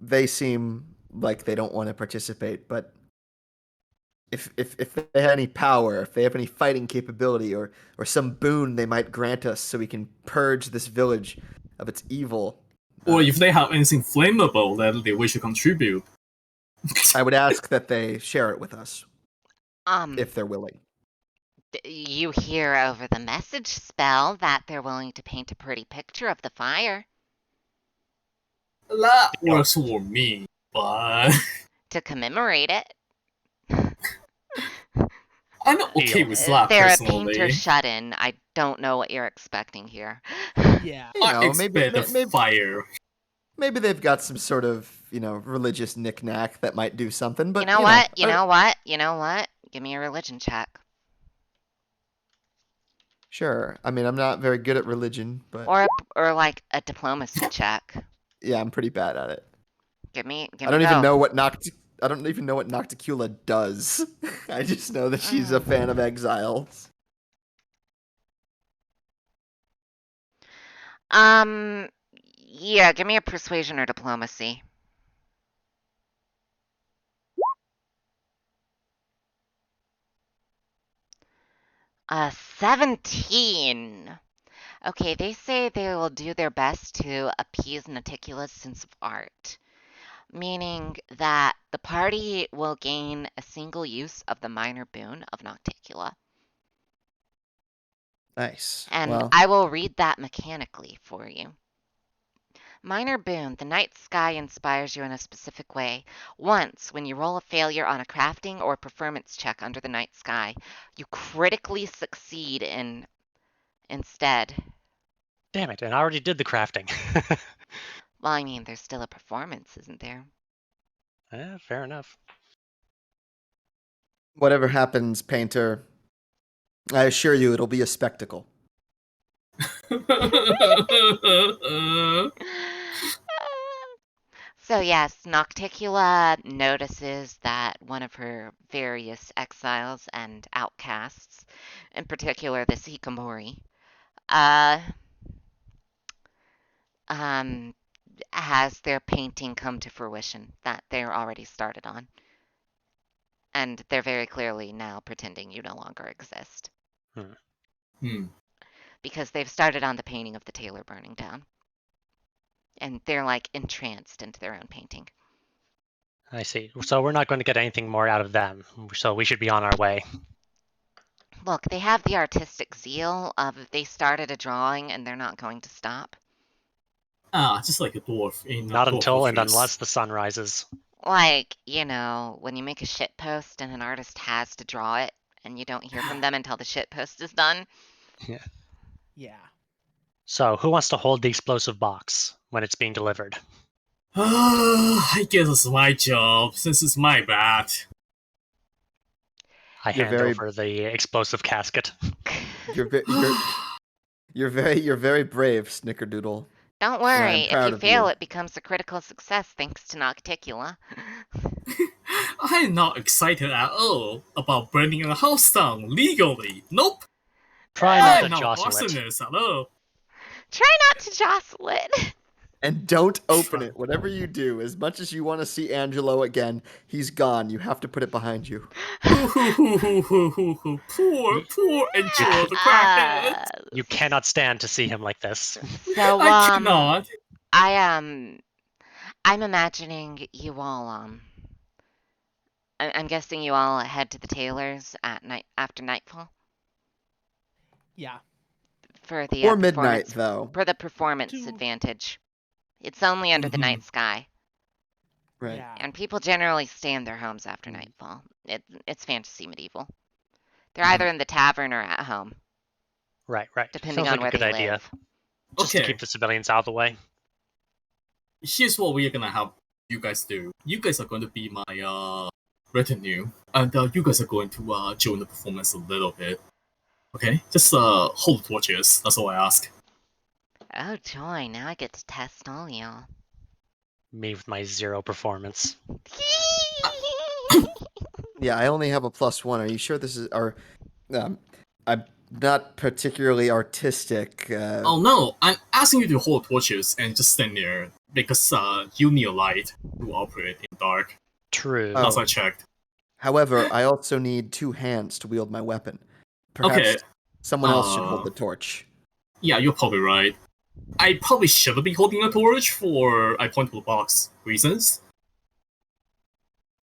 they seem like they don't want to participate, but if they have any power, if they have any fighting capability, or some boon they might grant us so we can purge this village of its evil, Or if they have anything flammable that they wish to contribute. I would ask that they share it with us if they're willing. You hear over the message spell that they're willing to paint a pretty picture of the fire That works for me, but to commemorate it. I'm okay Deal. with that They're a painter personally. shut-in. I don't know what you're expecting here. Yeah. You I know, expect a fire. maybe they've got some sort of religious knickknack that might do something. But You know what? You know what? You know what? Give me a religion check. Sure. I mean, I'm not very good at religion, but Or like a diplomacy check. yeah, I'm pretty bad at it. Give me I don't both. even know what Nocticula does. I just know that she's a fan of exiles. Yeah, give me a persuasion or diplomacy. 17. Okay, they say they will do their best to appease Nauticula's sense of art, meaning that the party will gain a single use of the minor boon of Nocticula. Nice. And Well, I will read that mechanically for you. Minor boon, the night sky inspires you in a specific way. Once, when you roll a failure on a crafting or performance check under the night sky, you critically succeed instead. Damn it, and I already did the crafting. Well, I mean, there's still a performance, isn't there? Yeah, fair enough. whatever happens, Painter, I assure you it'll be a spectacle. So yes, Nocticula notices that one of her various exiles and outcasts, in particular the Hikikomori, uh, has their painting come to fruition that they're already started on. And they're very clearly now pretending you no longer exist. Because they've started on the painting of the tailor burning down. And they're like entranced into their own painting. I see. So we're not going to get anything more out of them. So we should be on our way. Look, they have the artistic zeal of if they started a drawing and they're not going to stop. Just like a dwarf in Not dwarf until and office. unless the sun rises. Like, when you make a shit post and an artist has to draw it and you don't hear from them until the shit post is done. Yeah. So who wants to hold the explosive box when it's being delivered? I guess it's my job, since it's my bad. I You're hand very- over the explosive casket. You're very brave, Snickerdoodle. Don't I am worry, if proud you of fail, you. it becomes a critical success thanks to Nocticula. I'm not excited at all about burning a house down legally. Nope. Try not I'm to not jostle it. arsonist at all. Try not to jostle it. And don't open it. Whatever you do, as much as you want to see Angelo again, he's gone. You have to put it behind you. Poor Angelo the crackhead. You cannot stand to see him like this. So, I cannot. I'm imagining you all, I'm guessing you all head to the tailor's at night after nightfall Yeah. for the Or midnight, performance though. for the performance To- advantage. It's only under the night sky, Right. Yeah. and people generally stay in their homes after Mm. nightfall. It's fantasy medieval. They're either in the tavern or at home, Right. depending Sounds on like where a good they idea. live. Just to Okay. keep the civilians out of the way. Here's what we're gonna have you guys do. You guys are going to be my retinue, and you guys are going to join the performance a little bit. Okay? Just hold the torches. That's all I ask. Oh joy! Now I get to test all y'all. Me with my 0 performance. Yeah, I only have a +1. Are you sure this is I'm not particularly artistic. Oh no, I'm asking you to hold torches and just stand there because you need a light to operate in dark. True. Oh. As I checked. However, I also need 2 hands to wield my weapon. Perhaps Okay. someone else should hold the torch. Yeah, you're probably right. I probably shouldn't be holding a torch for I point to the box reasons.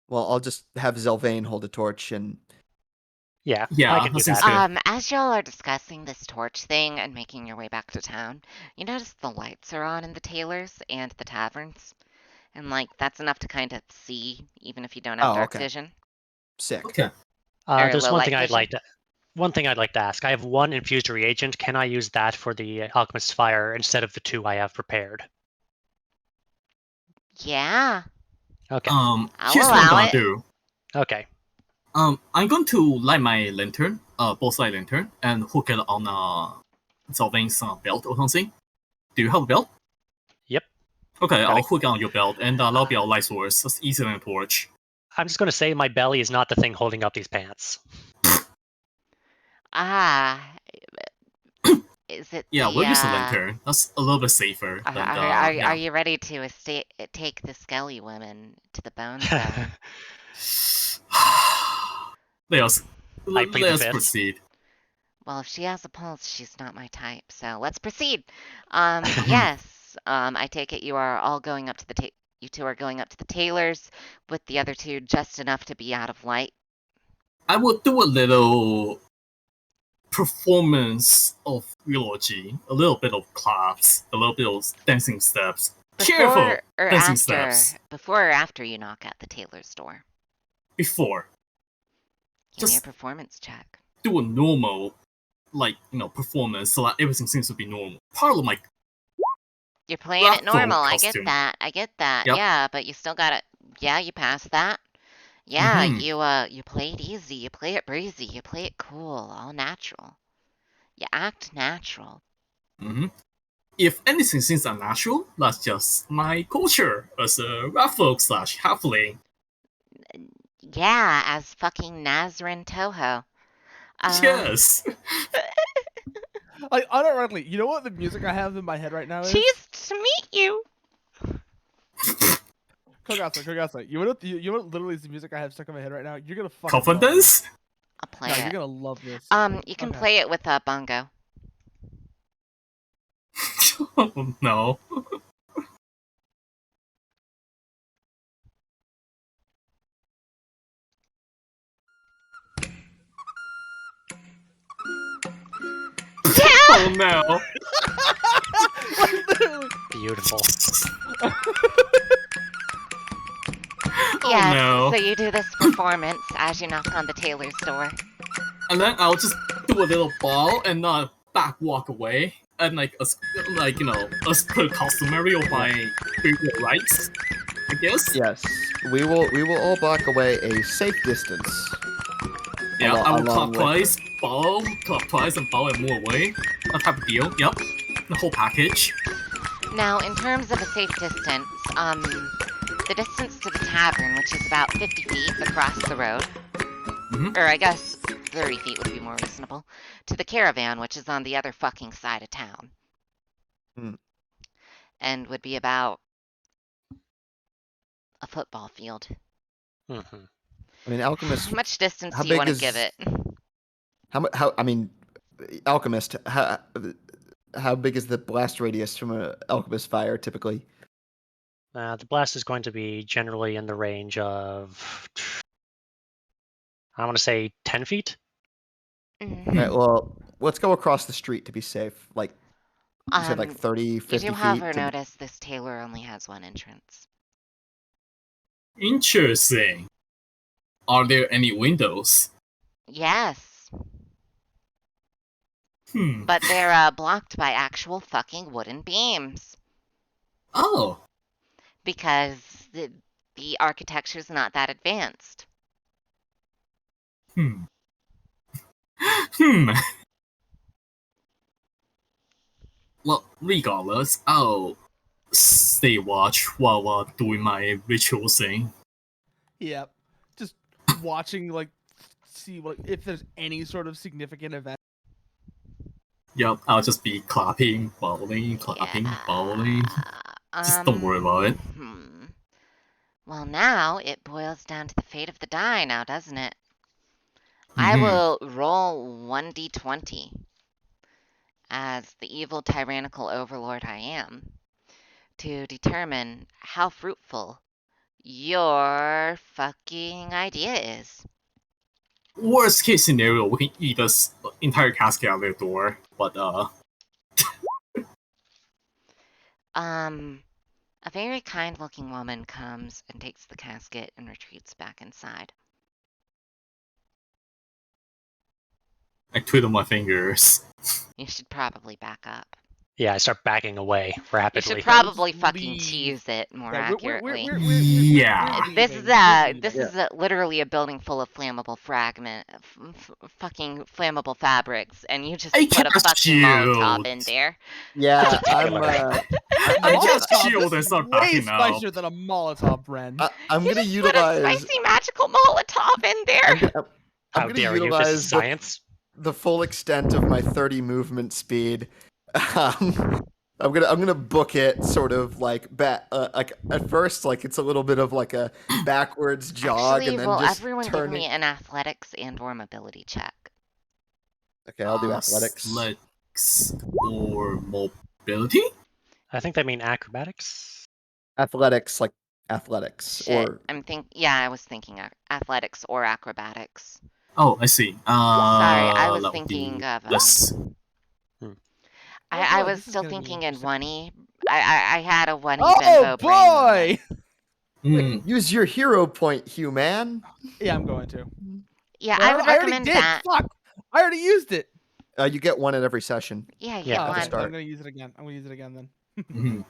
Well, I'll just have Zelvain hold a torch and Yeah, Yeah, I can do that seems that. good. As y'all are discussing this torch thing and making your way back to town, you notice the lights are on in the tailors and the taverns. And, like, that's enough to kind of see, even if you don't have Oh, dark okay. vision. sick. Okay. Or There's low one light thing I'd vision. like to. One thing I'd like to ask. I have 1 infused reagent. Can I use that for the alchemist's fire instead of the 2 I have prepared? Yeah, Okay. I'll Here's what I'm allow gonna it. do. Okay. I'm going to light my lantern, both light lantern, and hook it on Zalvain's belt or something. Do you have a belt? Yep. Okay, Got I'll it. hook it on your belt, and that'll be our light source. It's easier than a torch. I'm just going to say my belly is not the thing holding up these pants. Ah, is it Yeah, the, we'll use the lantern. That's a little bit safer than the. are Yeah. you ready to take the Skelly women to the bone zone? I plead the Let's fifth. proceed. Well, if she has a pulse, she's not my type, so let's proceed. Yes, I take it you are all going up to the you two are going up to the tailors with the other two just enough to be out of light. I will do a little performance of eulogy, a little bit of claps, a little bit of dancing steps. Careful dancing steps. Before or after you knock at the tailor's door. Before. Give me a Just performance check. do a normal, performance so that everything seems to be normal. Part of my You're playing it raffle normal. costume. I get that. Yep. Yeah, but you still got it. Yeah, you passed that. Yeah, Mhm. you play it easy. You play it breezy. You play it cool. All natural. You act natural. If anything seems unnatural, that's just my culture as a raffle slash halfling. Yeah, as fucking Nazrin Toho. Yes. Like unironically, you know what the music I have in my head right now is? Cheese to meet you. Kogasa. You know what literally is the music I have stuck in my head right now? You're gonna fucking love Confidence? this. I'll play No, it. you're gonna love this. You can Okay. play it with a bongo. Oh no. Yeah. Oh no. Literally. Beautiful. Oh Yes. no. So you do this performance as you knock on the tailor's door. And then I'll just do a little ball and not back walk away. And as per customary of my previous rights, I guess. Yes, we will all back away a safe distance. Yeah, I will along clap with- twice, and bow and move away. That type of deal. Yep. The whole package. Now, in terms of a safe distance, the distance to the tavern, which is about 50 feet across the road, or I guess 30 feet would be more reasonable, to the caravan, which is on the other fucking side of town. And would be about a football field. Mm-hmm. I mean, Alchemist. How much distance how do you big want to is- give it? I mean, Alchemist. How big is the blast radius from an Alchemist fire typically? The blast is going to be generally in the range of, I want to say 10 feet. Mhm. Right, well, let's go across the street to be safe. Like, you said, like 30, You 50 do, feet. however, to- notice this tailor only has one entrance. Interesting. Are there any windows? Yes, Hmm. but they're blocked by actual fucking wooden beams Oh. because the architecture's not that advanced. Hmm. Well, regardless, I'll stay watch while doing my ritual thing. Yep. Just watching, like, see if there's any sort of significant event. Yep, I'll just be clapping, bowling, clapping, bowling. Just don't worry about it. Well, now it boils down to the fate of the die now, doesn't it? I Mhm. will roll 1d20 as the evil tyrannical overlord I am to determine how fruitful your fucking idea is. Worst case scenario, we can eat this entire casket out their door. But A very kind-looking woman comes and takes the casket and retreats back inside. I twiddle my fingers. You should probably back up. Yeah, I start backing away You rapidly. should probably Just fucking leave. cheese it more Yeah, accurately. Yeah. This leaving. is We're this leaving. is literally a building full of flammable fucking flammable fabrics, and you just I put a cast fucking Molotov shield. in there. Yeah, I'm. Taylor. I cast Molotov, shield this and is start way backing out. spicier than a Molotov, Bren. I'm You gonna just put a utilize. spicy magical Molotov in there. I'm How gonna dare you? This utilize is science. the full extent of my 30 movement speed. I'm gonna book it sort of like like at first like it's a little bit of like a backwards jog Actually, and then will just everyone give turning. me an athletics and/or mobility check? Okay, I'll do athletics. Athletics or mobility? I think they mean acrobatics. Athletics, like athletics, Shit, or I was thinking athletics or acrobatics. Oh, I see. Sorry, I was that would thinking be of. this. I boy, was this is still gonna be thinking in interesting. one-y. I had a one-y Oh bimbo brain moment. boy! use your hero point, human. Yeah, I'm going to. Yeah, Wait, I would I already recommend did. that. Fuck! I already used it. You get one at every session. Yeah, Yeah, Oh, one. okay, start. I'm gonna use it again. I'm gonna use it again then. Mhm.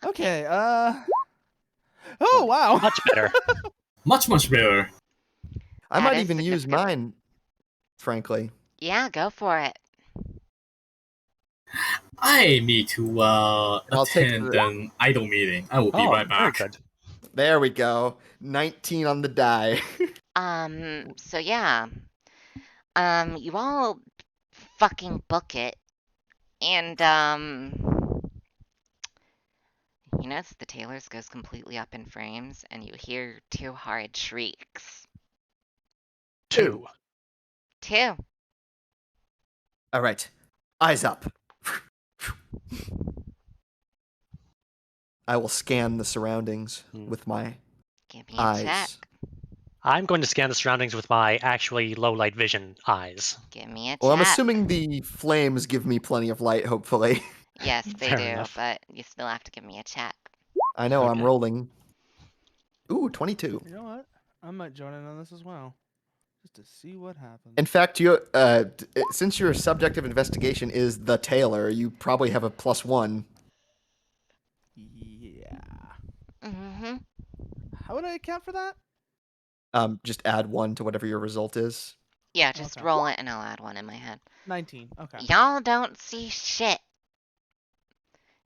Okay. Oh wow. Much better. Much better. I That might is even use significant. mine, frankly. Yeah, go for it. I need to I'll take attend the- an idle meeting. I will be Oh, right very back. good. There we go. 19 on the die. So yeah. You all fucking book it. And, you notice the tailor's goes completely up in flames, and you hear two horrid shrieks. 2. Two. All right, eyes up. I will scan the surroundings with my Give me a eyes. check. I'm going to scan the surroundings with my actually low light vision eyes. Give me a check. Well, I'm assuming the flames give me plenty of light, hopefully. Yes, they Fair do, enough. but you still have to give me a check. I know, I'm Okay. rolling. Ooh, 22. You know what? I might join in on this as well, just to see what happens. In fact, since your subject of investigation is the tailor, you probably have a +1. Yeah. Mm-hmm. How would I account for that? Just add 1 to whatever your result is. Yeah, just Okay. roll it and I'll add one in my head. 19. Okay. Y'all don't see shit.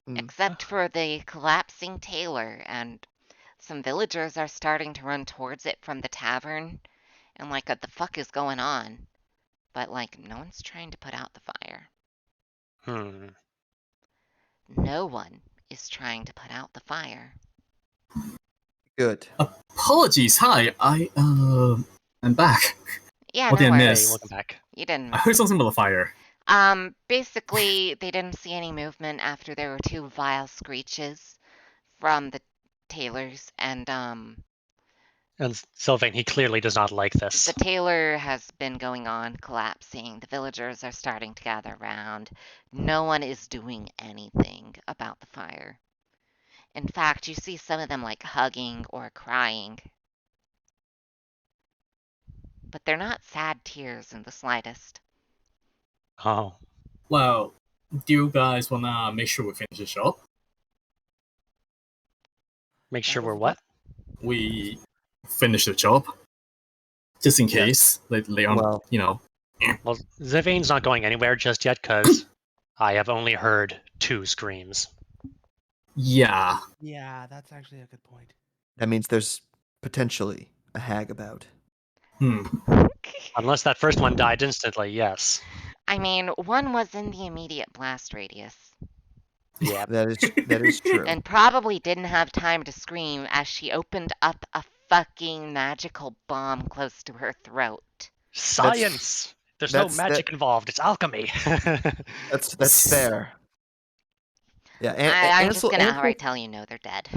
Mm. Except for the collapsing tailor, and some villagers are starting to run towards it from the tavern, and like, what the fuck is going on? But like, no one's trying to put out the fire. No one is trying to put out the fire. Good. Apologies. Hi, I'm back. Yeah, What no did I worries. Hey, miss? welcome back. You didn't I miss heard something about the fire. Basically, they didn't see any movement after there were two vile screeches from the tailors, and And Sylvain, he clearly does not like this. the tailor has been going on collapsing. The villagers are starting to gather around. No one is doing anything about the fire. In fact, you see some of them like hugging or crying. But they're not sad tears in the slightest. Oh, Well, do you guys wanna make sure we finish the job? make That sure was we're the what? We finish the job, just in Yes. case. Later on, Well- you know. Well, Zivain's not going anywhere just yet because I have only heard 2 screams. Yeah. Yeah, that's actually a good point. That means there's potentially a hag about. Hmm. Unless that first one died instantly, yes. I mean, one was in the immediate blast radius Yeah. That is true. and probably didn't have time to scream as she opened up a fucking magical bomb close to her throat. Science! There's no that's- magic involved. It's alchemy. That's fair. Yeah, I'm just Ansel, gonna Ansel outright tell you no, they're dead.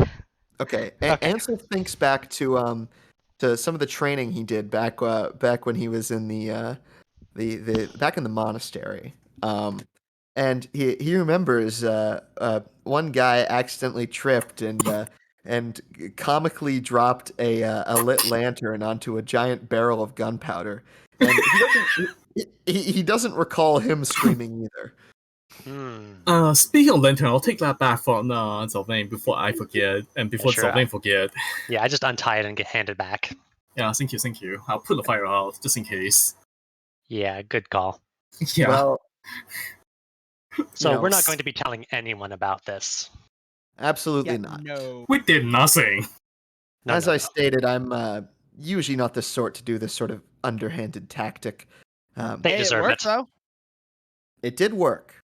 Okay, Okay. Ansel thinks back to some of the training he did back when he was in the back in the monastery. And he remembers one guy accidentally tripped and comically dropped a lit lantern onto a giant barrel of gunpowder, and he doesn't recall him screaming either. Speaking of lantern, I'll take that back from Sylvain before I forget, and before sure. Sylvain forget. Yeah, I just untie it and get handed back. Yeah, thank you. I'll put the fire out just in case. Yeah, good call. Yeah. Well, So know, we're not going to be telling anyone about this. absolutely Yeah, not. no. We did nothing. No, As no, I no. stated, I'm usually not the sort to do this sort of underhanded tactic. They Hey, deserve it worked, it. though. It did work,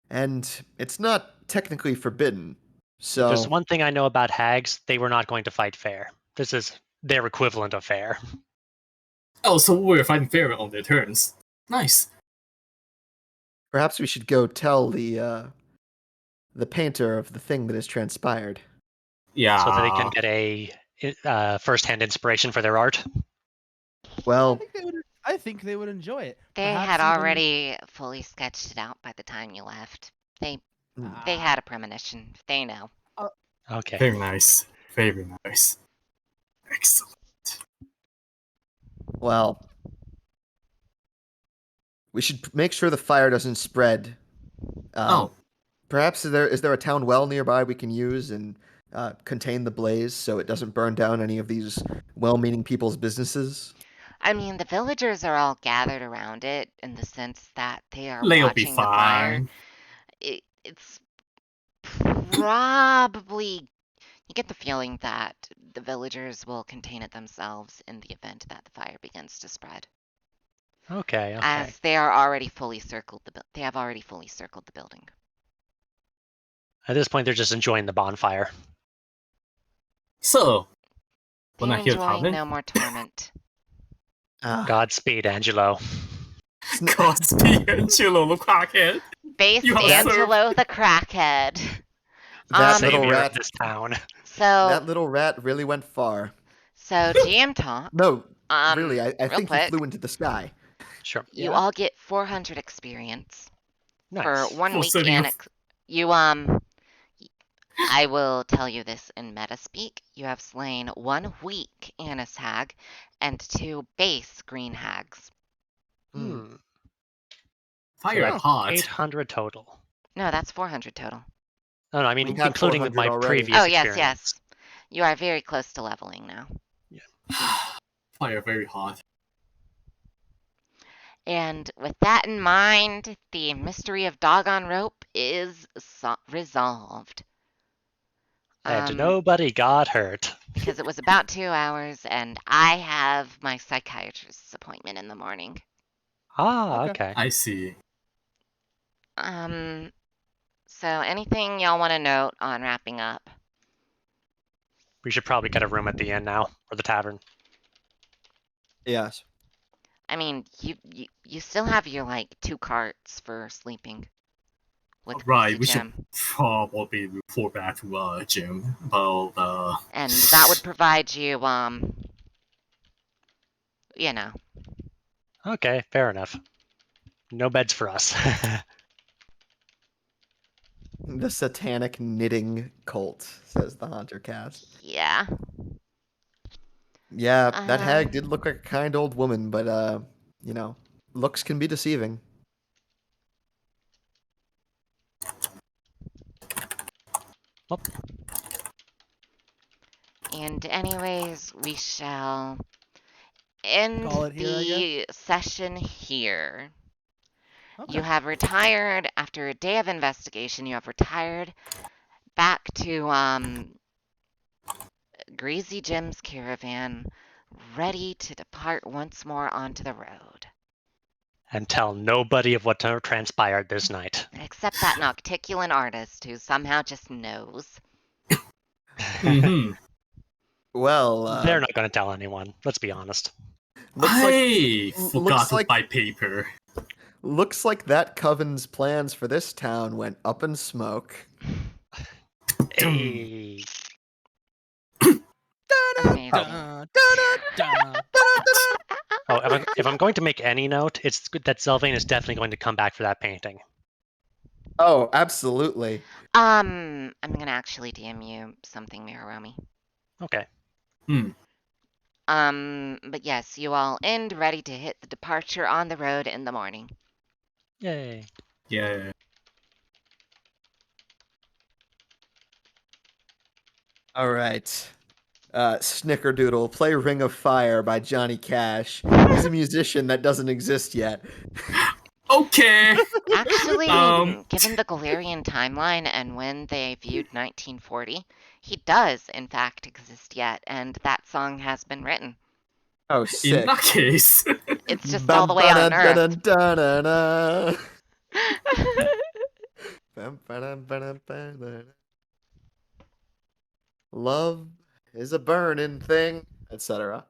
and it's not technically forbidden. If there's So one thing I know about hags, they were not going to fight fair. This is their equivalent of fair. Oh, so we're fighting fair on their turns. Nice. perhaps we should go tell the painter of the thing that has transpired. Yeah. So that they can get a first-hand inspiration for their art. Well, I think they would enjoy it. They Perhaps had even- already fully sketched it out by the time you left. They had a premonition. They know. Okay. Very nice. Very nice. Excellent. well, we should make sure the fire doesn't spread. Perhaps is there a town well nearby we can use and contain the blaze so it doesn't burn down any of these well-meaning people's businesses? I mean, the villagers are all gathered around it in the sense that they are They'll be watching the fire. fine. It's probably, you get the feeling that the villagers will contain it themselves in the event that the fire begins to spread, Okay. as they are already fully circled they have already fully circled the building. At this point, they're just enjoying the bonfire. So, They're when I hear enjoying Tavin, no more torment. Godspeed, Angelo. Godspeed, Angelo the crackhead. Face You have Angelo the crackhead. That little Savior rat. of this town. That So, little rat really went far. GM talk. No, really, I real think he quick, flew into the sky. Sure. you Yeah. all get 400 experience Nice. for 1 week setting up. you I will tell you this in meta speak. You have slain 1 weak Annis hag and 2 base green hags. Hmm. Fire that's hot. 800 total. No, that's 400 total. No, I mean, We had including with 400 my already. previous Oh, yes, experience. yes. You are very close to leveling now. Fire very hot. And with that in mind, the mystery of Doggone Rope is resolved. And nobody got hurt. Because it was about 2 hours, and I have my psychiatrist's appointment in the morning. Ah, Okay. okay. I see. So anything y'all want to note on wrapping up? We should probably get a room at the inn now, or the tavern. Yes. I mean, you still have your, like, 2 carts for sleeping with Right, we Greasy should Jim. probably report back to Jim about And that would provide you, you know. Okay, fair enough. No beds for us. The satanic knitting cult, says the Haunter cast. Yeah. Yeah, that hag did look like a kind old woman, but you know, looks can be deceiving. And anyways, we shall end Call it here, I the session here. Okay. You have retired after a day of investigation. You have retired back to Greasy Jim's caravan, ready to depart once more onto the road. and tell nobody of what transpired this night. Except that nocticulant artist who somehow just knows. Mhm. Well, They're not going to tell anyone. Let's be honest. looks like I forgot looks to like buy paper. looks like that coven's plans for this town went up in smoke. Hey. Amazing. Dun, dun, dun, dun. Oh, if I'm going to make any note, it's good that Sylvain is definitely going to come back for that painting. Oh, absolutely. I'm gonna actually DM you something, Miraromi. Okay. But yes, you all end ready to hit the departure on the road in the morning. Yay. Yeah. All right. Snickerdoodle, play Ring of Fire by Johnny Cash. He's a musician that doesn't exist yet. Okay. Actually, Um. given the Galarian timeline and when they viewed 1940, he does, in fact, exist yet, and that song has been written. Oh, In sick. that case. It's just all the way on Earth. Bum-ba-da-da-da-da-da. Bum-ba-da-ba-da-ba-da. Love is a burning thing, etc.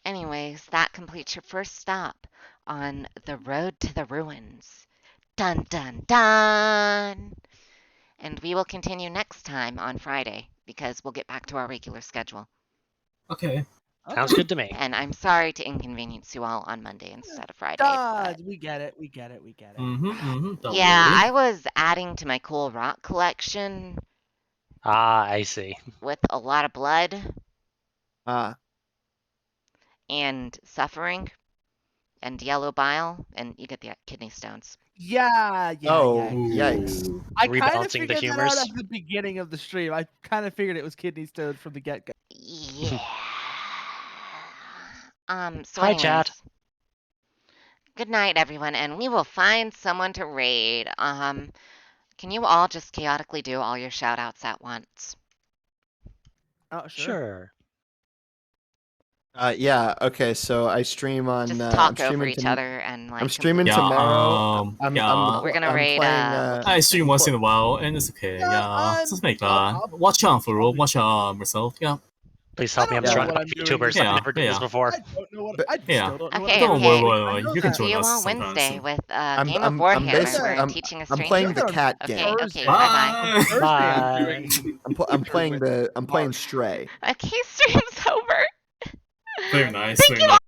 Anyways, that completes your first stop on the road to the ruins. Dun dun dun! And we will continue next time on Friday because we'll get back to our regular schedule. Okay. Sounds good to me. And I'm sorry to inconvenience you all on Monday instead of Friday. Dodge. But We get it. We get it. We get it. Don't yeah, worry. I was adding to my cool rock collection Ah, I see. with a lot of blood Ah, and suffering and yellow bile, and you get the kidney stones. Yeah. oh, Yeah. yikes. Ooh. I kind of Rebalancing the figured that out humors. at the beginning of the stream. I kind of figured it was kidney stones from the get-go. Yeah. So Hi, anyways, chat. good night, everyone, and we will find someone to raid. Can you all just chaotically do all your shout outs at once? Oh, sure. Sure. Yeah, okay, so I stream on Just I'm talk over streaming each to other and like I'm streaming Yeah. tomorrow. Yeah. We're gonna I'm raid playing I stream Kingston. once in a while, and it's okay. Yeah, Yeah. Just make I'll watch out for probably- watch out myself. Yeah. Please I help me. don't I'm know surrounded what by I'm doing YouTubers. this I've Yeah, never done this yeah. before. I don't know what But- I still Yeah. don't know what Okay, I'm Don't doing. okay. worry, I know you can that. See join you us all sometimes. Wednesday with a I'm- game I'm- of I'm Warhammer basi- where I'm I'm- teaching a I'm stranger. playing the on cat Okay, game. okay, bye-bye. Bye. Thursday, Bye. I'm playing Stray. Okay, stream's over. Very nice. Thank Very you nice.